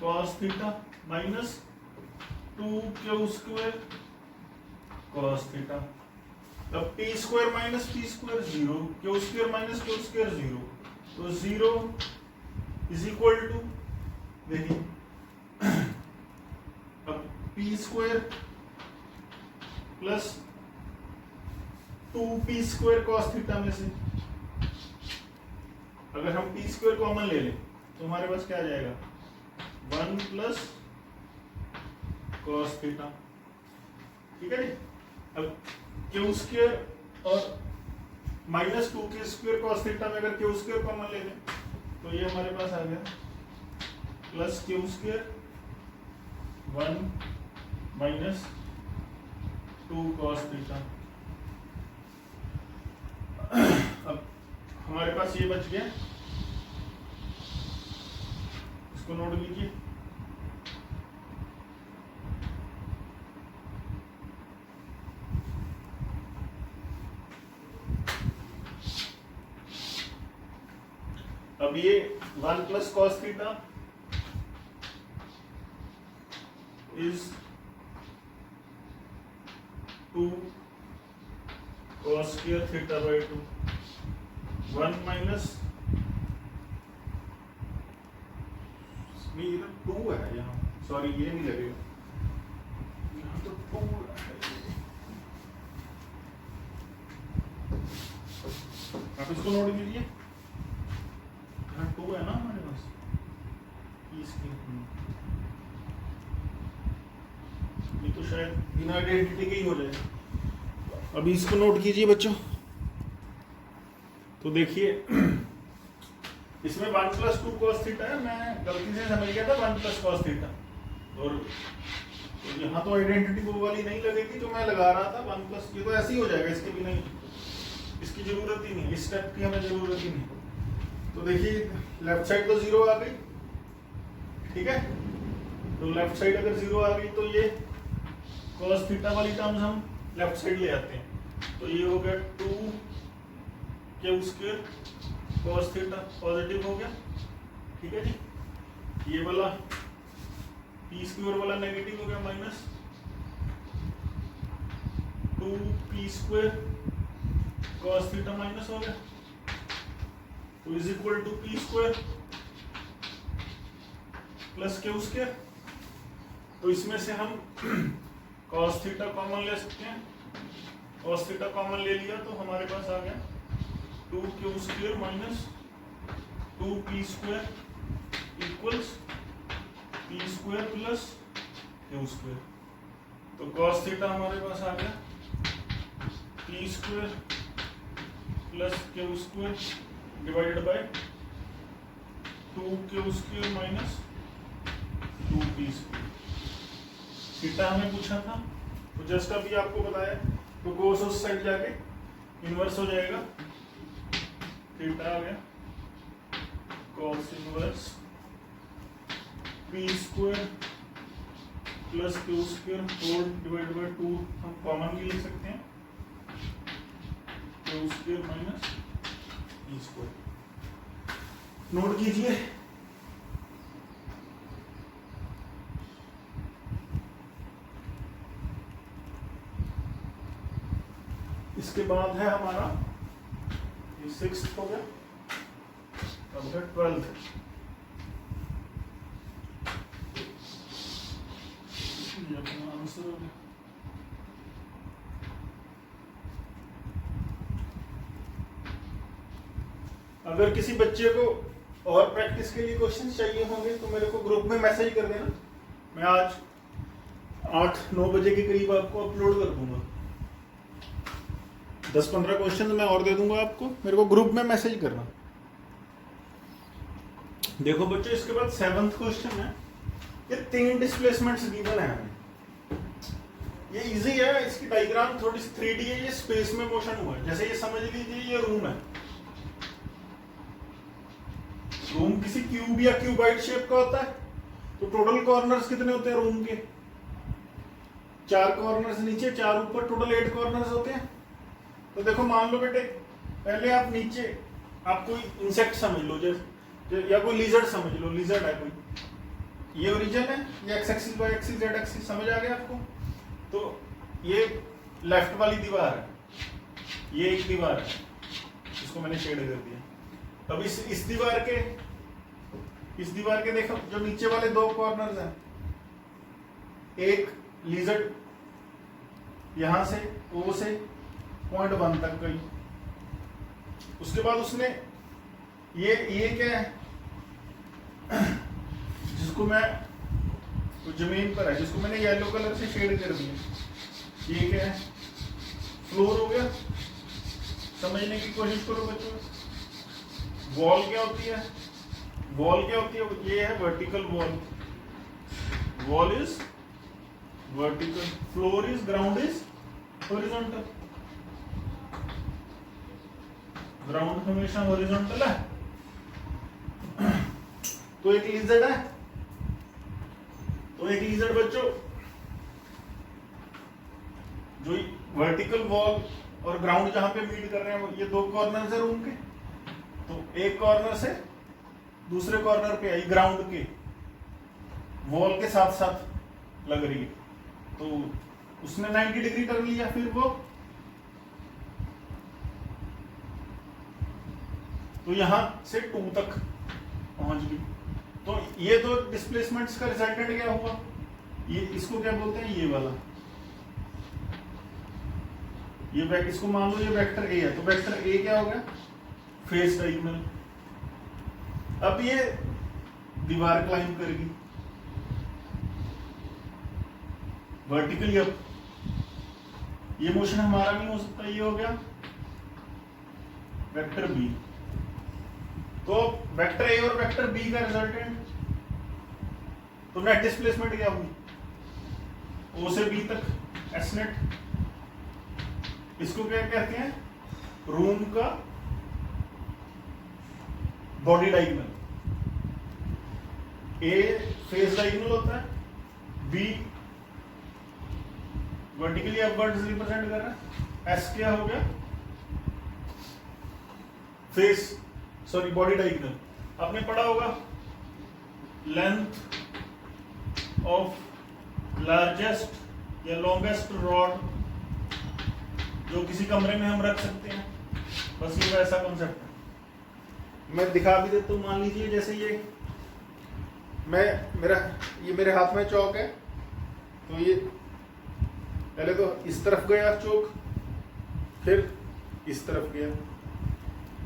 cos theta minus 2Q square cos theta. अब P square minus P square 0, Q square minus Q square 0, तो 0 इज इक्वल टू, देखिए अब P square plus 2P square cos theta में से अगर हम P स्क्वायर कॉमन ले लें तो हमारे पास क्या आ जाएगा, 1 प्लस cos थीटा। ठीक है जी। अब Q स्क्वायर और minus 2Q square cos theta में अगर Q स्क्वायर कॉमन ले लें तो ये हमारे पास आ गया plus Q square 1 minus 2 cos theta. अब हमारे पास ये बच गया, इसको नोट लीजिए। अब ये 1 plus cos theta is 2 cos square theta by 2, 1 minus 2 है यहाँ, सॉरी ये नहीं लगेगा, यहाँ तो 2 है। आप इसको नोट कीजिए, यहाँ 2 है ना हमारे पास, इसकी ये तो शायद बिना आइडेंटिटी के ही हो जाए। अभी इसको नोट कीजिए बच्चों। तो देखिए इसमें 1 प्लस 2 cos थीटा है, मैं गलती से समझ गया था 1 प्लस cos थीटा, और तो यहाँ तो आइडेंटिटी वो वाली नहीं लगेगी जो मैं लगा रहा था 1 प्लस, ये तो ऐसे ही हो जाएगा, इसके बिना ही, इसकी जरूरत ही नहीं, इस स्टेप की हमें जरूरत ही नहीं। तो देखिए लेफ्ट साइड तो 0 आ गई, ठीक है, तो लेफ्ट साइड अगर 0 आ गई तो ये cos थीटा वाली टर्म्स हम लेफ्ट साइड ले आते हैं, तो ये हो गया 2Q square cos theta positive हो गया, ठीक है जी। ये वाला पी स्क्वायर वाला नेगेटिव हो गया, minus 2p square cos theta minus हो गया, तो is equal to P square plus Q square. तो इसमें से हम cos थीटा कॉमन ले सकते हैं, cos थीटा कॉमन ले लिया तो हमारे पास आ गया 2q square minus 2p square equals p square plus q square. तो cos थीटा हमारे पास आ गया p square plus q square divided by 2q square minus 2p square. Theta हमें पूछा था, तो जस्ट अभी आपको बताया, तो कोस उस साइड जाके इनवर्स हो जाएगा, थीटा आ गया cos inverse p square plus q square whole divide by 2 हम कॉमन भी ले सकते हैं, q square minus p square. Note कीजिए, इसके बाद है हमारा ये 6th हो गया, अब है 12th। ये अपना आंसर हो गया। अगर किसी बच्चे को और प्रैक्टिस के लिए क्वेश्चंस चाहिए होंगे तो मेरे को ग्रुप में मैसेज कर देना, मैं आज 8-9 बजे के करीब आपको अपलोड कर दूंगा। 10-15 क्वेश्चन मैं और दे दूंगा आपको, मेरे को ग्रुप में मैसेज करना। देखो बच्चों, इसके बाद 7th क्वेश्चन है, ये 3 डिस्प्लेसमेंट्स गिवन है हमें। ये इजी है, इसकी डायग्राम थोड़ी सी 3D है, ये स्पेस में मोशन हुआ है। जैसे ये समझ लीजिए ये रूम है, रूम किसी क्यूब या क्यूबाइड शेप का होता है, तो टोटल कॉर्नर्स कितने होते हैं रूम के? 4 कॉर्नर्स नीचे 4 ऊपर, टोटल 8 कॉर्नर्स होते हैं। तो देखो मान लो बेटे, पहले आप नीचे आप कोई इंसेक्ट समझ लो, जैसे या कोई लिजर्ड समझ लो, लिजर्ड है कोई, ये ओरिजिन है, ये X axis Y axis Z axis, समझ आ गया आपको? तो ये लेफ्ट वाली दीवार है, ये एक दीवार है, इसको मैंने शेड कर दिया। अब इस दीवार के देखो जो नीचे वाले 2 कॉर्नर्स हैं, एक लिजर्ड यहां से ओ से पॉइंट 1 तक गई, उसके बाद उसने ये क्या है जिसको मैं तो जमीन पर है, जिसको मैंने येलो कलर से शेड कर दिया, ये क्या है? फ्लोर हो गया। समझने की कोशिश करो बच्चों। वॉल क्या होती है? वॉल क्या होती है? ये है vertical wall, wall is vertical, floor is, ground is horizontal. Ground हमेशा हॉरिजॉन्टल है। तो एक लिजर्ड है, तो एक लिजर्ड बच्चों जो वर्टिकल वॉल और ग्राउंड जहां पे मीट कर रहे हैं, ये 2 कॉर्नर है रूम के, तो एक कॉर्नर से दूसरे कॉर्नर पे आई, ग्राउंड के वॉल के साथ साथ लग रही है, तो उसने 90 डिग्री कर लिया, फिर वो तो यहां से 2 तक पहुंच गई। तो ये 2 डिस्प्लेसमेंट्स का रिजल्टेंट क्या हुआ? ये इसको क्या बोलते हैं? ये वाला, ये इसको मान लो ये वेक्टर ए है, तो वेक्टर ए क्या हो गया? Face diagonal. अब ये दीवार क्लाइंब करेगी वर्टिकली, अब ये मोशन हमारा नहीं हो सकता, ये हो गया वेक्टर बी। तो वेक्टर ए और वेक्टर बी का रिजल्टेंट, तो नेट डिस्प्लेसमेंट क्या हुई? ओ से बी तक एस नेट। इसको क्या कहते हैं? रूम का बॉडी डायगोनल। ए फेस डायगोनल होता है, बी वर्टिकली अपवर्ड्स रिप्रेजेंट कर रहा है, एस क्या हो गया? फेस सॉरी बॉडी डायगोनल, आपने पढ़ा होगा लेंथ ऑफ लार्जेस्ट या लॉन्गेस्ट रॉड जो किसी कमरे में हम रख सकते हैं, बस ये वैसा कॉन्सेप्ट है। मैं दिखा भी देता हूँ। मान लीजिए जैसे ये मेरे हाथ में चौक है, तो ये पहले तो इस तरफ गया चौक, फिर इस तरफ गया,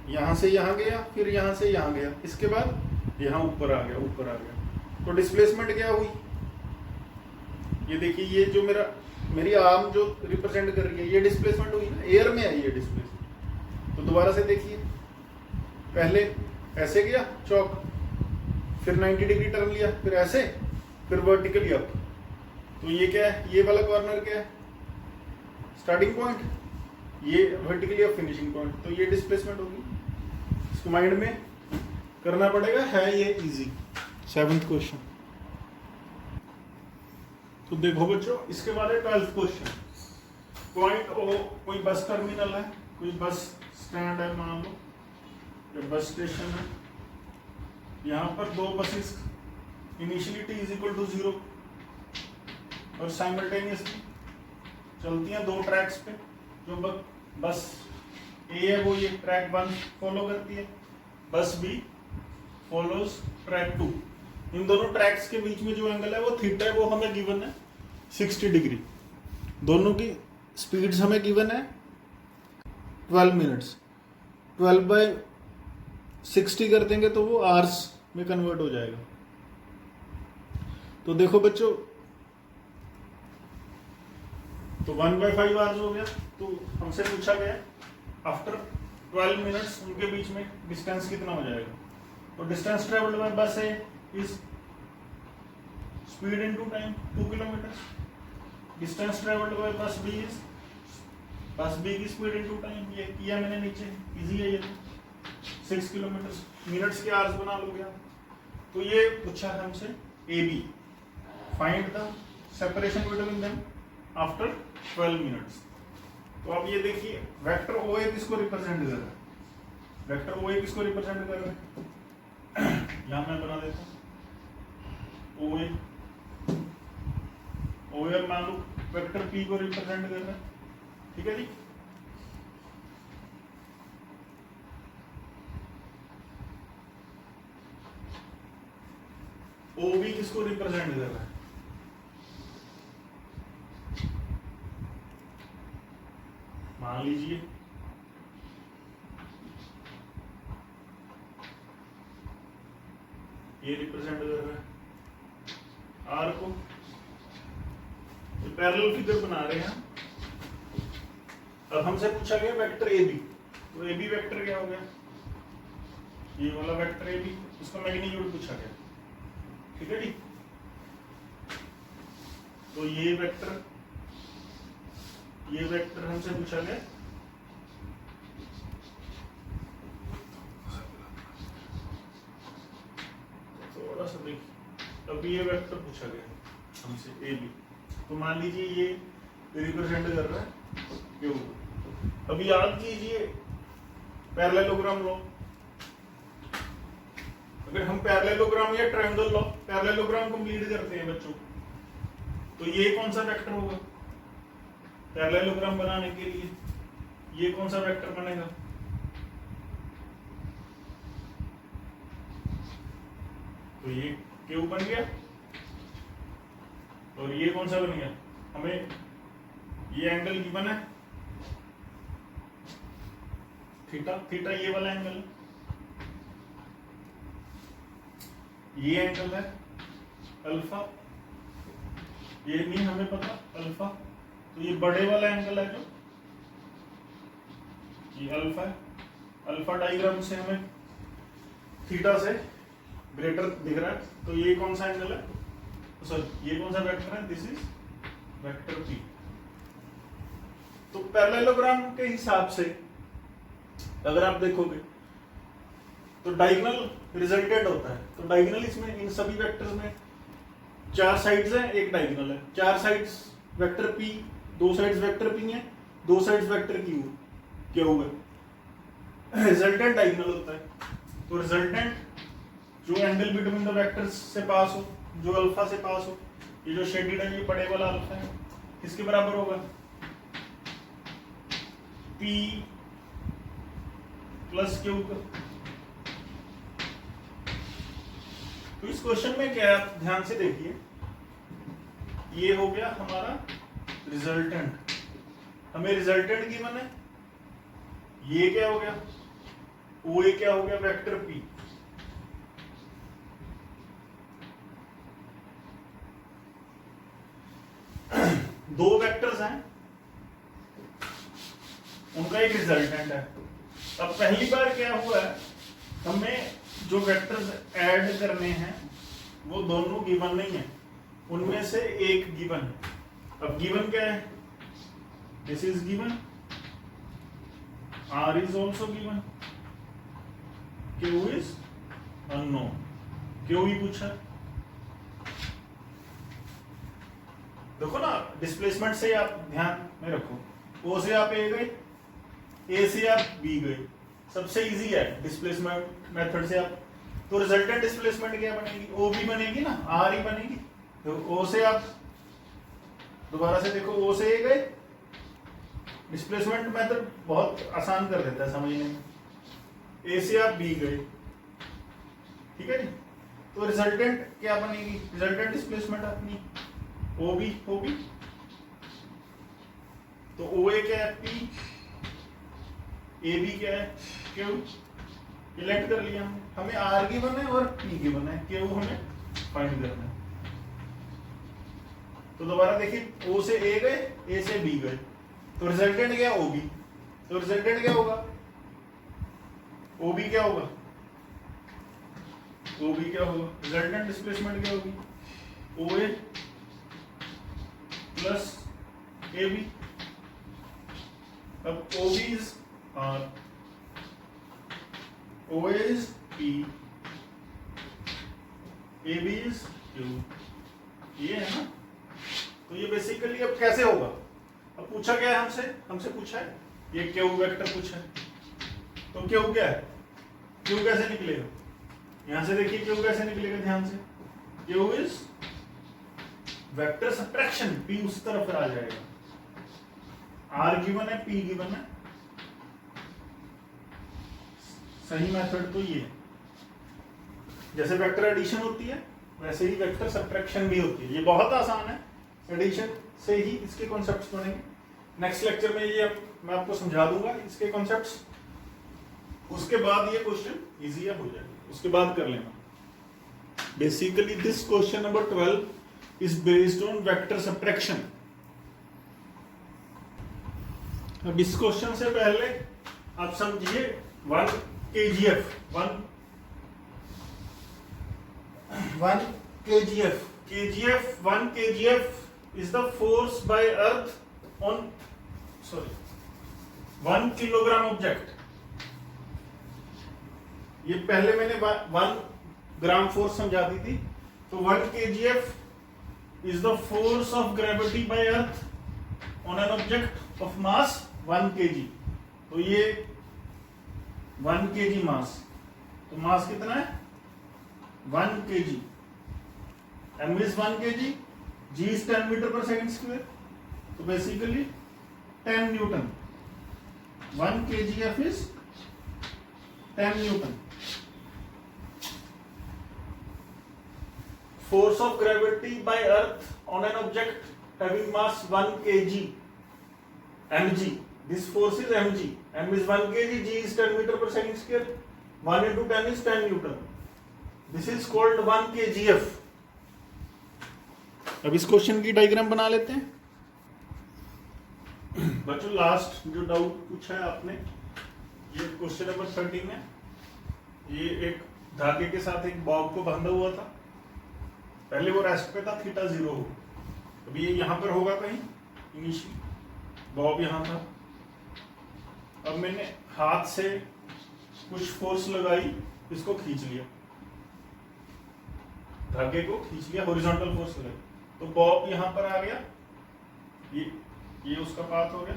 यहाँ से यहाँ गया, फिर यहाँ से यहाँ गया, इसके बाद यहाँ ऊपर आ गया। तो डिस्प्लेसमेंट क्या हुई, ये देखिए, ये जो मेरी आर्म जो रिप्रेजेंट कर रही है, ये डिस्प्लेसमेंट हुई ना, एयर में है ये डिस्प्लेसमेंट। तो दोबारा से देखिए, पहले ऐसे गया चौक, फिर 90 डिग्री टर्न लिया, फिर ऐसे, फिर वर्टिकली अप। तो ये क्या है, ये वाला कॉर्नर क्या है, स्टार्टिंग पॉइंट, ये वर्टिकली अप फिनिशिंग पॉइंट। तो ये डिस्प्लेसमेंट होगी, इसको माइंड में करना पड़ेगा, है ये इजी। 7th question. तो देखो बच्चों, इसके बाद है 12th क्वेश्चन। पॉइंट ओ, कोई बस टर्मिनल है, कोई बस स्टैंड है, मान लो ये बस स्टेशन है। यहाँ पर दो buses initially t is equal to 0 और साइमल्टेनियसली चलती हैं दो ट्रैक्स पे। जो बस ए है वो ये ट्रैक 1 फॉलो करती है, बस बी फॉलोज ट्रैक 2। इन दोनों ट्रैक्स के बीच में जो एंगल है वो थीटा है, वो हमें गिवन है 60 डिग्री। दोनों की स्पीड्स हमें गिवन है 12 मिनट्स। 12/60 कर देंगे तो वो आवर्स में कन्वर्ट हो जाएगा। तो देखो बच्चों, तो 1/5 आवर्स हो गया। तो हमसे पूछा गया आफ्टर 12 मिनट्स उनके बीच में डिस्टेंस कितना हो जाएगा। तो डिस्टेंस ट्रेवल्ड बाय बस है is speed into time 2 kilometre. Distance travelled by बस बी इज बस बी की स्पीड इनटू टाइम, ये किया मैंने नीचे, इजी है ये, 6 किलोमीटर। मिनट्स के आवर्स बना लोगे आप। तो ये पूछा है हमसे A B, find the separation between them after 12 minutes. तो अब ये देखिए, वेक्टर ओ ए किसको रिप्रेजेंट कर रहा है, वेक्टर ओ ए किसको रिप्रेजेंट कर रहा है, यहां मैं बना देता हूं ओ ए। ओ ए मान लो वेक्टर पी को रिप्रेजेंट कर रहा है, ठीक है जी। ओ बी किसको रिप्रेजेंट कर रहा है, मान लीजिए ये रिप्रेजेंट कर रहा है आर को। तो पैरेलल फिगर बना रहे हैं। अब हमसे पूछा गया वेक्टर ए बी, तो ए बी वेक्टर क्या हो गया, ये वाला वेक्टर ए बी, उसका मैग्नीट्यूड पूछा गया, ठीक है जी। तो ये वेक्टर हमसे पूछा गया, थोड़ा सा देखिए। अब ये वेक्टर पूछा गया हमसे ए बी, तो मान लीजिए ये रिप्रेजेंट कर रहा है क्यों। अभी याद कीजिए पैरेललोग्राम लो, अगर हम पैरेललोग्राम या ट्रायंगल लो, पैरेललोग्राम कंप्लीट करते हैं बच्चों, तो ये कौन सा वेक्टर होगा पैरेललोग्राम बनाने के लिए, ये कौन सा वेक्टर बनेगा, तो ये क्यू बन गया। और ये कौन सा बन गया, हमें ये एंगल गिवन है थीटा, थीटा ये वाला एंगल है, ये एंगल है अल्फा, ये नहीं हमें पता अल्फा। तो ये बड़े वाला एंगल है जो ये अल्फा है। अल्फा डायग्राम से हमें थीटा से ग्रेटर दिख रहा है, तो ये कौन सा एंगल है, सॉरी ये कौन सा वेक्टर है, दिस इज वेक्टर पी। तो पैरेललोग्राम के हिसाब से अगर आप देखोगे तो डायगोनल रिजल्टेंट होता है। तो डायगोनल इसमें इन सभी वेक्टर्स में 4 साइड्स हैं, एक डायगोनल है। 4 sides vector P, 2 sides vector P है, 2 साइड्स वेक्टर क्यू है, रिजल्टेंट डायगोनल होता है। तो रिजल्टेंट जो एंगल बिटवीन द वेक्टर्स से पास हो, जो अल्फा से पास हो, ये जो शेडेड है ये बड़े वाला अल्फा है, किसके बराबर होगा? P प्लस Q का। तो इस क्वेश्चन में क्या है, आप ध्यान से देखिए, ये हो गया हमारा रिजल्टेंट, हमें रिजल्टेंट गिवन है, ये क्या हो गया, ओ ए क्या हो गया, वेक्टर P। दो वेक्टर्स हैं, उनका एक रिजल्टेंट है। अब पहली बार क्या हुआ है, हमें जो वेक्टर्स ऐड करने हैं वो दोनों गिवन नहीं है, उनमें से एक गिवन है। अब गिवन क्या है, this is given, R is also given, Q is unknown, Q ही पूछा। देखो ना, डिस्प्लेसमेंट से आप ध्यान में रखो, O से आप A गए, A से आप B गए, सबसे इजी है डिस्प्लेसमेंट मेथड से आप। तो रिजल्टेंट डिस्प्लेसमेंट क्या बनेगी, O भी बनेगी ना, R ही बनेगी। तो O से आप दोबारा से देखो, O से A गए, डिस्प्लेसमेंट मेथड बहुत आसान कर देता है समझने में। A से आप B गए, ठीक है जी। तो रिजल्टेंट क्या बनेगी, रिजल्टेंट डिस्प्लेसमेंट अपनी OB होगी। तो OA क्या है, P, AB क्या है, Q। इलेक्ट कर लिया हमें R गिवन है और P गिवन है, Q हमें फाइंड करना है। तो दोबारा देखिए, O से A गए, A से B गए, तो रिजल्टेंट क्या, OB। तो रिजल्टेंट क्या होगा, OB क्या होगा, OB क्या होगा, रिजल्टेंट डिस्प्लेसमेंट क्या होगी, OA प्लस AB। अब OB is R, OA is P, AB is Q, ये है ना। तो ये बेसिकली अब कैसे होगा, अब पूछा क्या है हमसे, हमसे पूछा है ये Q वेक्टर पूछा है, तो Q क्या है, Q कैसे निकलेगा, यहां से देखिए Q कैसे निकलेगा ध्यान से, Q is vector subtraction, P उस तरफ आ जाएगा, R गिवन है, P गिवन है, सही मेथड तो ये है। जैसे वेक्टर एडिशन होती है वैसे ही वेक्टर सब्ट्रैक्शन भी होती है, ये बहुत आसान है, एडिशन से ही इसके कॉन्सेप्ट्स बनेंगे। नेक्स्ट लेक्चर में ये मैं आपको समझा दूंगा इसके कॉन्सेप्ट्स, उसके बाद ये क्वेश्चन इजी हो जाएगा, उसके बाद कर लेना। Basically this question number 12 is based on vector subtraction. अब इस क्वेश्चन से पहले आप समझिए 1 kgf, 1 kgf is the force by earth on 1 kilogram object। ये पहले मैंने 1 ग्राम फोर्स समझा दी थी, तो 1 kgf is the force of gravity by earth on an object of mass 1 kg। तो ये 1 kg मास, तो मास कितना है 1 kg, m is 1 kg, g is 10 metre पर सेकंड स्क्वायर, तो basically 10 Newton, 1 kgf is 10 Newton. Force of gravity by earth on an object having mass 1 kg, mg, this force is mg, m is 1 kg, g is 10 meter per second square, 1 into 10 is 10 newton, this is called 1 kgf। अब इस क्वेश्चन की डायग्राम बना लेते हैं बच्चों। लास्ट जो डाउट पूछा है आपने, ये क्वेश्चन नंबर 13 में, ये एक धागे के साथ एक बॉब को बांधा हुआ था, पहले वो रेस्ट पे था, थीटा 0 हो, अभी ये यहां पर होगा कहीं, इनिशियल बॉब यहां था। अब मैंने हाथ से कुछ फोर्स लगाई, इसको खींच लिया, धागे को खींच लिया, हॉरिजॉन्टल फोर्स लगाई, तो बॉब यहां पर आ गया, ये उसका पाथ हो गया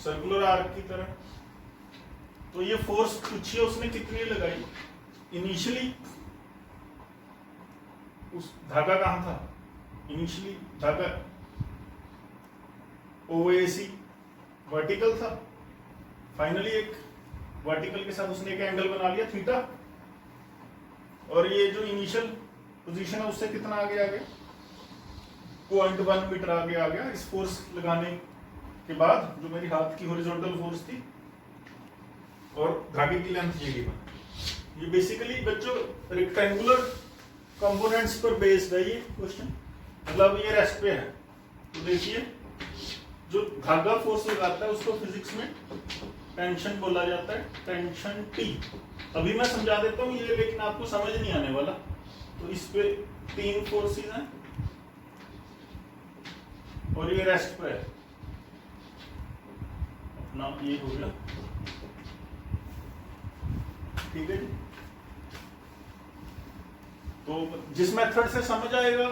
सर्कुलर आर्क की तरह। तो ये फोर्स पूछिए उसने कितनी लगाई इनिशियली, उस धागा कहां था इनिशियली, धागा ओएसी वर्टिकल था, फाइनली एक वर्टिकल के साथ उसने एक एंगल बना लिया थीटा, और ये जो इनिशियल पोजीशन है उससे कितना आगे आ गया 0.1 मीटर आगे आ गया इस फोर्स लगाने के बाद, जो मेरी हाथ की हॉरिजॉन्टल फोर्स थी, और धागे की लेंथ ये गिवन। ये बेसिकली बच्चों रेक्टेंगुलर कंपोनेंट्स पर बेस्ड है ये क्वेश्चन, मतलब ये रेस्ट पे है। तो देखिए जो धागा फोर्स लगाता है उसको फिजिक्स में टेंशन बोला जाता है, टेंशन टी। अभी मैं समझा देता हूँ ये, लेकिन आपको समझ नहीं आने वाला। तो इस पे 3 फोर्सेस हैं और ये रेस्ट पे है अपना, ये हो गया, ठीक है जी। तो जिस मेथड से समझ आएगा,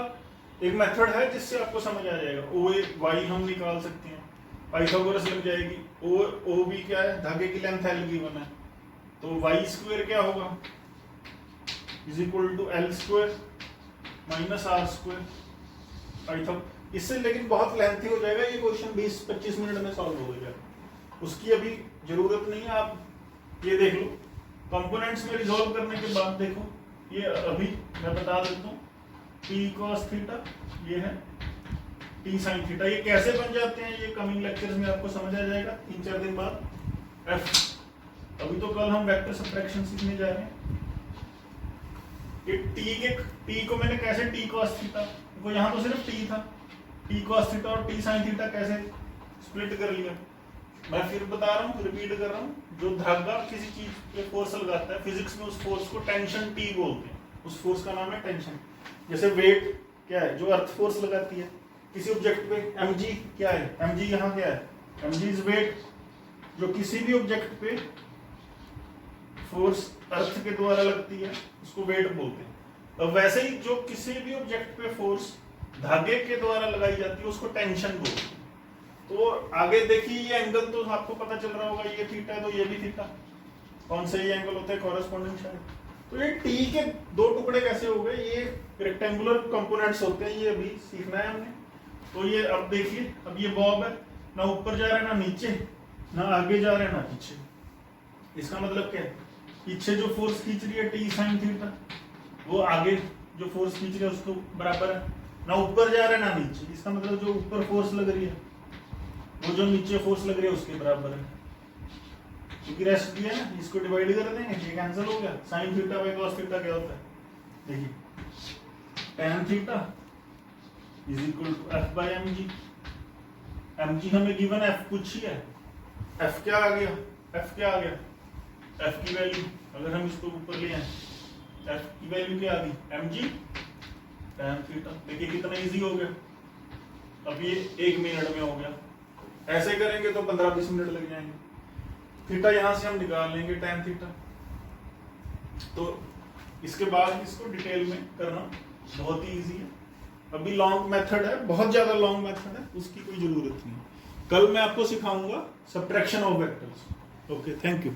एक मेथड है जिससे आपको समझ आ जाएगा। ओ ए वाई हम निकाल सकते हैं, पाइथागोरस लग जाएगी। ओ बी क्या है, धागे की लेंथ एल गिवन है, तो वाई स्क्वायर क्या होगा is equal to L square minus R square Pythagoras. इससे लेकिन बहुत लेंथी हो जाएगा ये क्वेश्चन, 20-25 मिनट में सॉल्व हो जाएगा, उसकी अभी जरूरत नहीं है। आप ये देख लो कंपोनेंट्स में रिजॉल्व करने के बाद देखो, ये अभी मैं बता देता हूँ, टी कॉस थीटा ये है, टी साइन थीटा, ये कैसे बन जाते हैं ये कमिंग लेक्चर्स में आपको समझ आ जाएगा 3-4 दिन बाद। एफ, अभी तो कल हम वेक्टर सबट्रैक्शन सीखने जा रहे हैं। ये टी को मैंने कैसे टी कॉस थीटा, देखो यहाँ तो सिर्फ टी था, टी कॉस थीटा और टी साइन थीटा कैसे स्प्लिट कर लिया। मैं फिर बता रहा हूँ, रिपीट कर रहा हूँ, जो धागा किसी चीज पे फोर्स लगाता है फिजिक्स में उस फोर्स को टेंशन टी बोलते हैं, उस फोर्स का नाम है टेंशन। जैसे वेट क्या है, जो अर्थ फोर्स लगाती है किसी ऑब्जेक्ट पे, mg क्या है, mg यहाँ क्या है, mg इज वेट, जो किसी भी ऑब्जेक्ट पे फोर्स अर्थ के द्वारा लगती है उसको वेट बोलते हैं। अब वैसे ही जो किसी भी ऑब्जेक्ट पे फोर्स धागे के द्वारा लगाई जाती है उसको टेंशन बोलते हैं। तो आगे देखिए ये एंगल तो आपको पता चल रहा होगा, ये थीटा है तो ये भी थीटा, कौन सा ये एंगल होता है कॉरेस्पॉन्डिंग साइड। तो ये टी के 2 टुकड़े कैसे हो गए, ये रेक्टेंगुलर कंपोनेंट्स होते हैं, ये अभी सीखना है हमने। तो ये अब देखिए, अब ये बॉब है, ना ऊपर जा रहा है ना नीचे, ना आगे जा रहा है ना पीछे। इसका मतलब क्या है, पीछे जो फोर्स खींच रही है टी साइन थीटा, वो आगे जो फोर्स खींच रही है उसको बराबर है, ना ऊपर जा रहा है ना नीचे। इसका मतलब जो ऊपर फोर्स लग रही है वो जो नीचे फोर्स लग रही है उसके बराबर है, क्योंकि रेस्ट दिया है ना, इसको डिवाइड कर देंगे, ये कैंसिल हो गया। Sine theta by cos theta क्या होता है, देखिए tan theta is equal to F by M G. M G हमें गिवन है, एफ पूछी है, एफ क्या आ गया, एफ क्या आ गया, एफ की वैल्यू अगर हम इसको ऊपर ले आए, एफ की वैल्यू क्या आ गई एम जी tan थीटा। देखिए कितना इजी हो गया, अब ये 1 मिनट में हो गया। ऐसे करेंगे तो 15-20 मिनट लग जाएंगे। थीटा यहां से हम निकाल लेंगे tan थीटा। तो इसके बाद इसको डिटेल में करना बहुत ही इजी है। अभी लॉन्ग मेथड है, बहुत ज्यादा लॉन्ग मेथड है, उसकी कोई जरूरत नहीं। कल मैं आपको सिखाऊंगा subtraction of vectors. Okay, thank you.